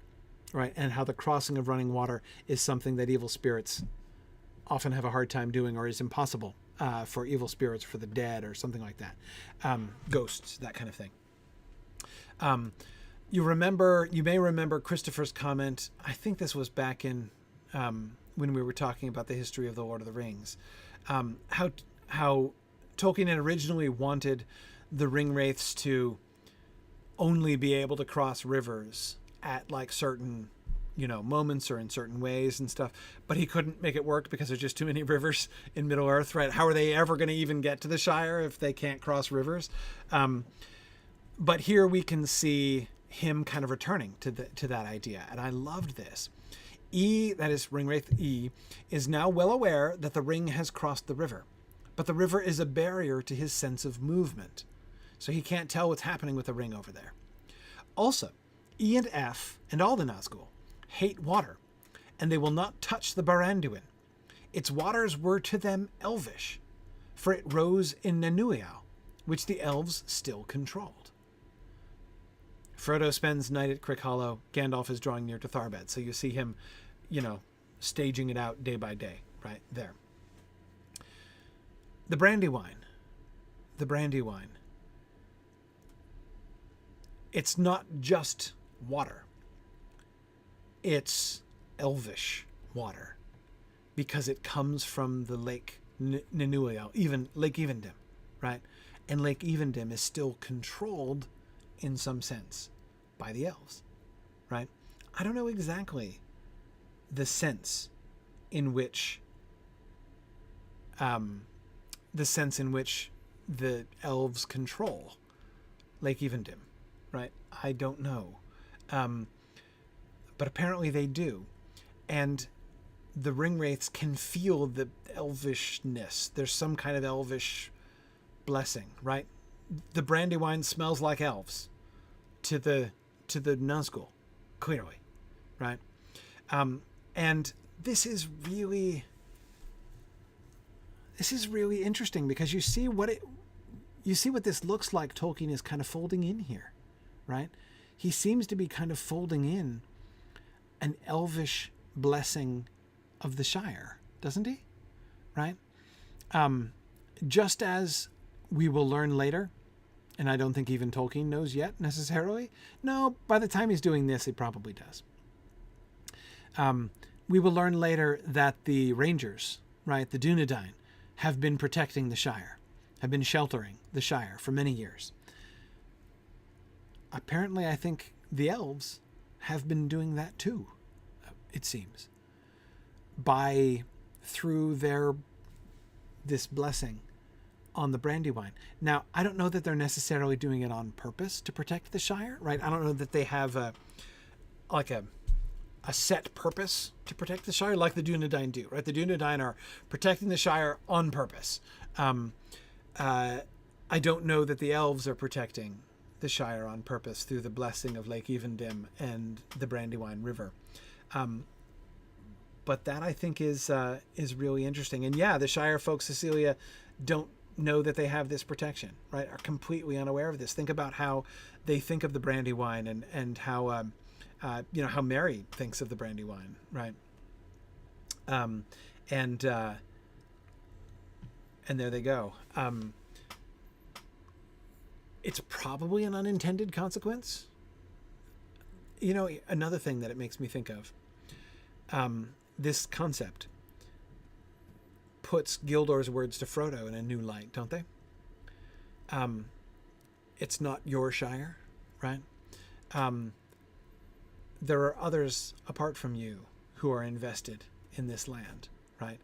right? And how the crossing of running water is something that evil spirits often have a hard time doing, or is impossible for evil spirits, for the dead, or something like that. Ghosts, that kind of thing. You may remember Christopher's comment. I think this was back in when we were talking about the history of the Lord of the Rings. How Tolkien had originally wanted the Ringwraiths to only be able to cross rivers at like certain, moments or in certain ways and stuff, but he couldn't make it work because there's just too many rivers in Middle Earth, right? How are they ever going to even get to the Shire if they can't cross rivers? But here we can see him kind of returning to that idea, and I loved this. E, that is Ringwraith E, is now well aware that the ring has crossed the river, but the river is a barrier to his sense of movement, so he can't tell what's happening with the ring over there. Also, E and F, and all the Nazgul, hate water, and they will not touch the Baranduin. Its waters were to them elvish, for it rose in Nanuial, which the elves still controlled. Frodo spends night at Crickhollow. Gandalf is drawing near to Tharbad, so you see him, staging it out day by day, right there. The Brandywine. it's not just water. It's elvish water, because it comes from the lake Thranduil, even Lake Evendim, right? And Lake Evendim is still controlled in some sense by the elves, right? I don't know exactly the sense in which the elves control Lake Evendim, right? I don't know. But apparently they do. And the ringwraiths can feel the elvishness. There's some kind of elvish blessing, right? The Brandywine smells like elves to the Nazgul, clearly, right? And this is really interesting, because you see what this looks like. Tolkien is kind of folding in here, right? He seems to be kind of folding in an elvish blessing of the Shire, doesn't he? Right? Just as we will learn later, and I don't think even Tolkien knows yet necessarily. No, by the time he's doing this, he probably does. We will learn later that the Rangers, right, the Dunedain, have been protecting the Shire, have been sheltering the Shire for many years. Apparently, I think the elves have been doing that too, it seems, through this blessing on the Brandywine. Now, I don't know that they're necessarily doing it on purpose to protect the Shire, right? I don't know that they have a set purpose to protect the Shire like the Dunedain do, right? The Dunedain are protecting the Shire on purpose. I don't know that the elves are protecting the Shire on purpose through the blessing of Lake Evendim and the Brandywine River. But that, I think, is really interesting. And yeah, the Shire folks, Cecilia, don't know that they have this protection, right? Are completely unaware of this. Think about how they think of the Brandywine and how how Mary thinks of the Brandywine, right? And there they go. It's probably an unintended consequence. Another thing that it makes me think of, this concept puts Gildor's words to Frodo in a new light, don't they? It's not your Shire, right? There are others apart from you who are invested in this land, right?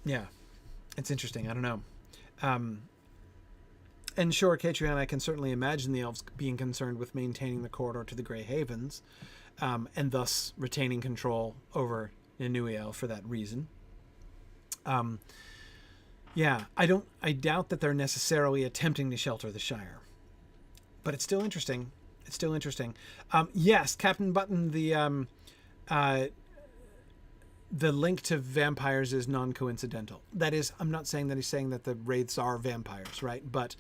Yeah, it's interesting. I don't know. And sure, Catrion, I can certainly imagine the elves being concerned with maintaining the corridor to the Grey Havens, and thus retaining control over Thranduil for that reason. Yeah, I doubt that they're necessarily attempting to shelter the Shire, but it's still interesting. It's still interesting. Yes, Captain Button, the link to vampires is non-coincidental. That is, I'm not saying that he's saying that the wraiths are vampires, right? But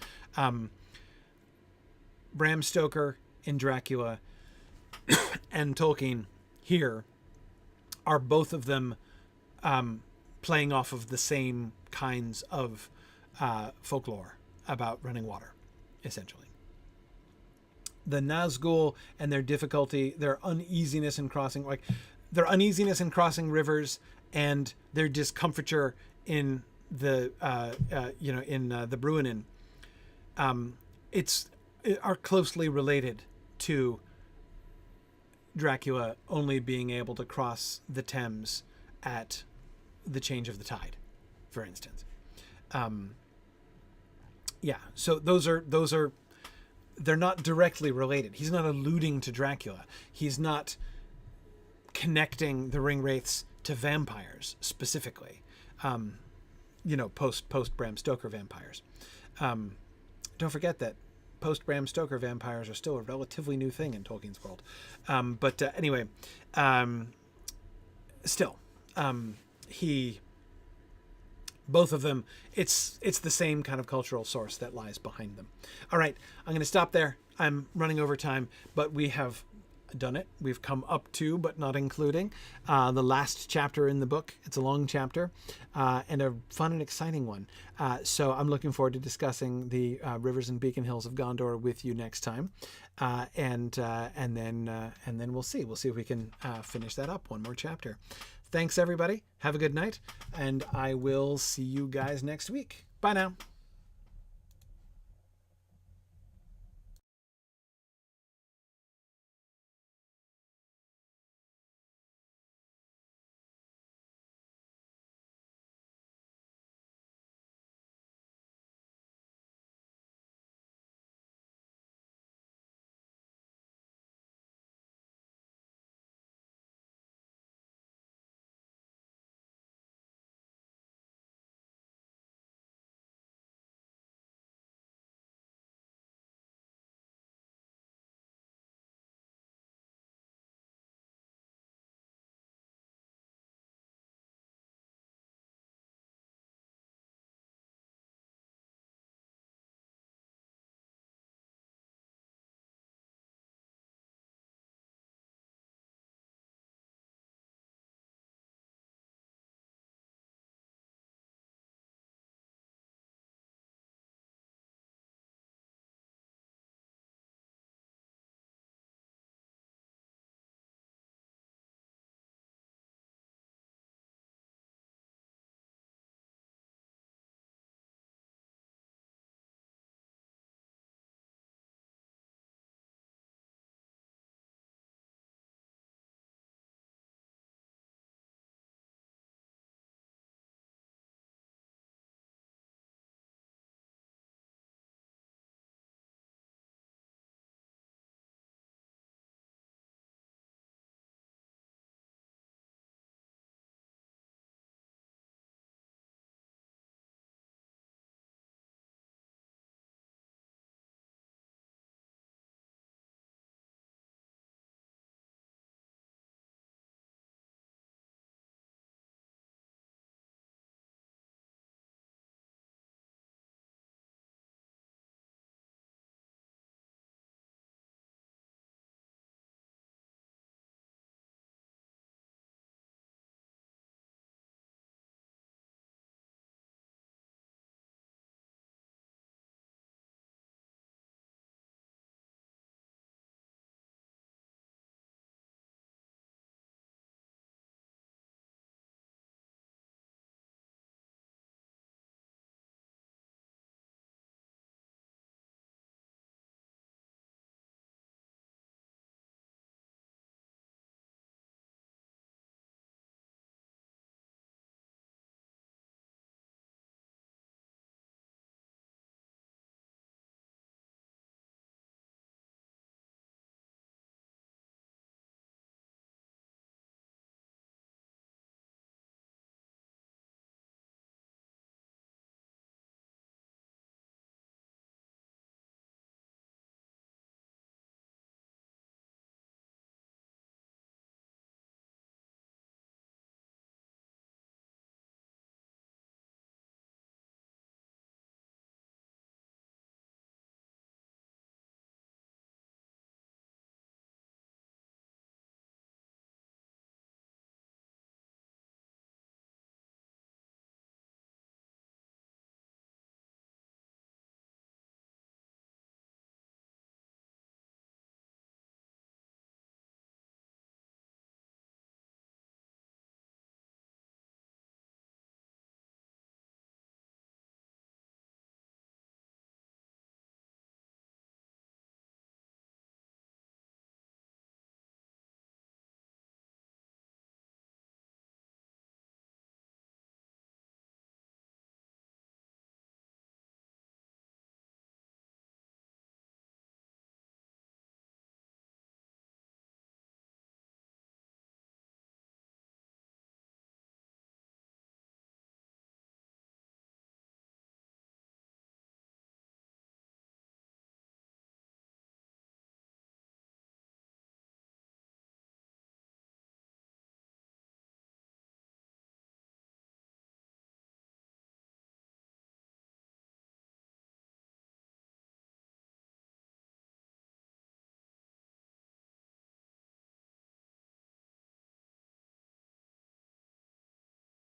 Bram Stoker in Dracula and Tolkien here are both of them playing off of the same kinds of folklore about running water, essentially. The Nazgul and their difficulty, their uneasiness in crossing, rivers, and their discomfiture in the the Bruinen, are closely related to Dracula only being able to cross the Thames at the change of the tide, for instance. So those are they're not directly related. He's not alluding to Dracula. He's not connecting the ringwraiths to vampires specifically. Post Bram Stoker vampires. Don't forget that post Bram Stoker vampires are still a relatively new thing in Tolkien's world. Anyway, both of them, it's the same kind of cultural source that lies behind them. All right, I'm going to stop there. I'm running over time, but we have done it. We've come up to, but not including, the last chapter in the book. It's a long chapter and a fun and exciting one. So I'm looking forward to discussing the rivers and beacon hills of Gondor with you next time, and then we'll see. We'll see if we can finish that up. One more chapter. Thanks, everybody. Have a good night, and I will see you guys next week. Bye now.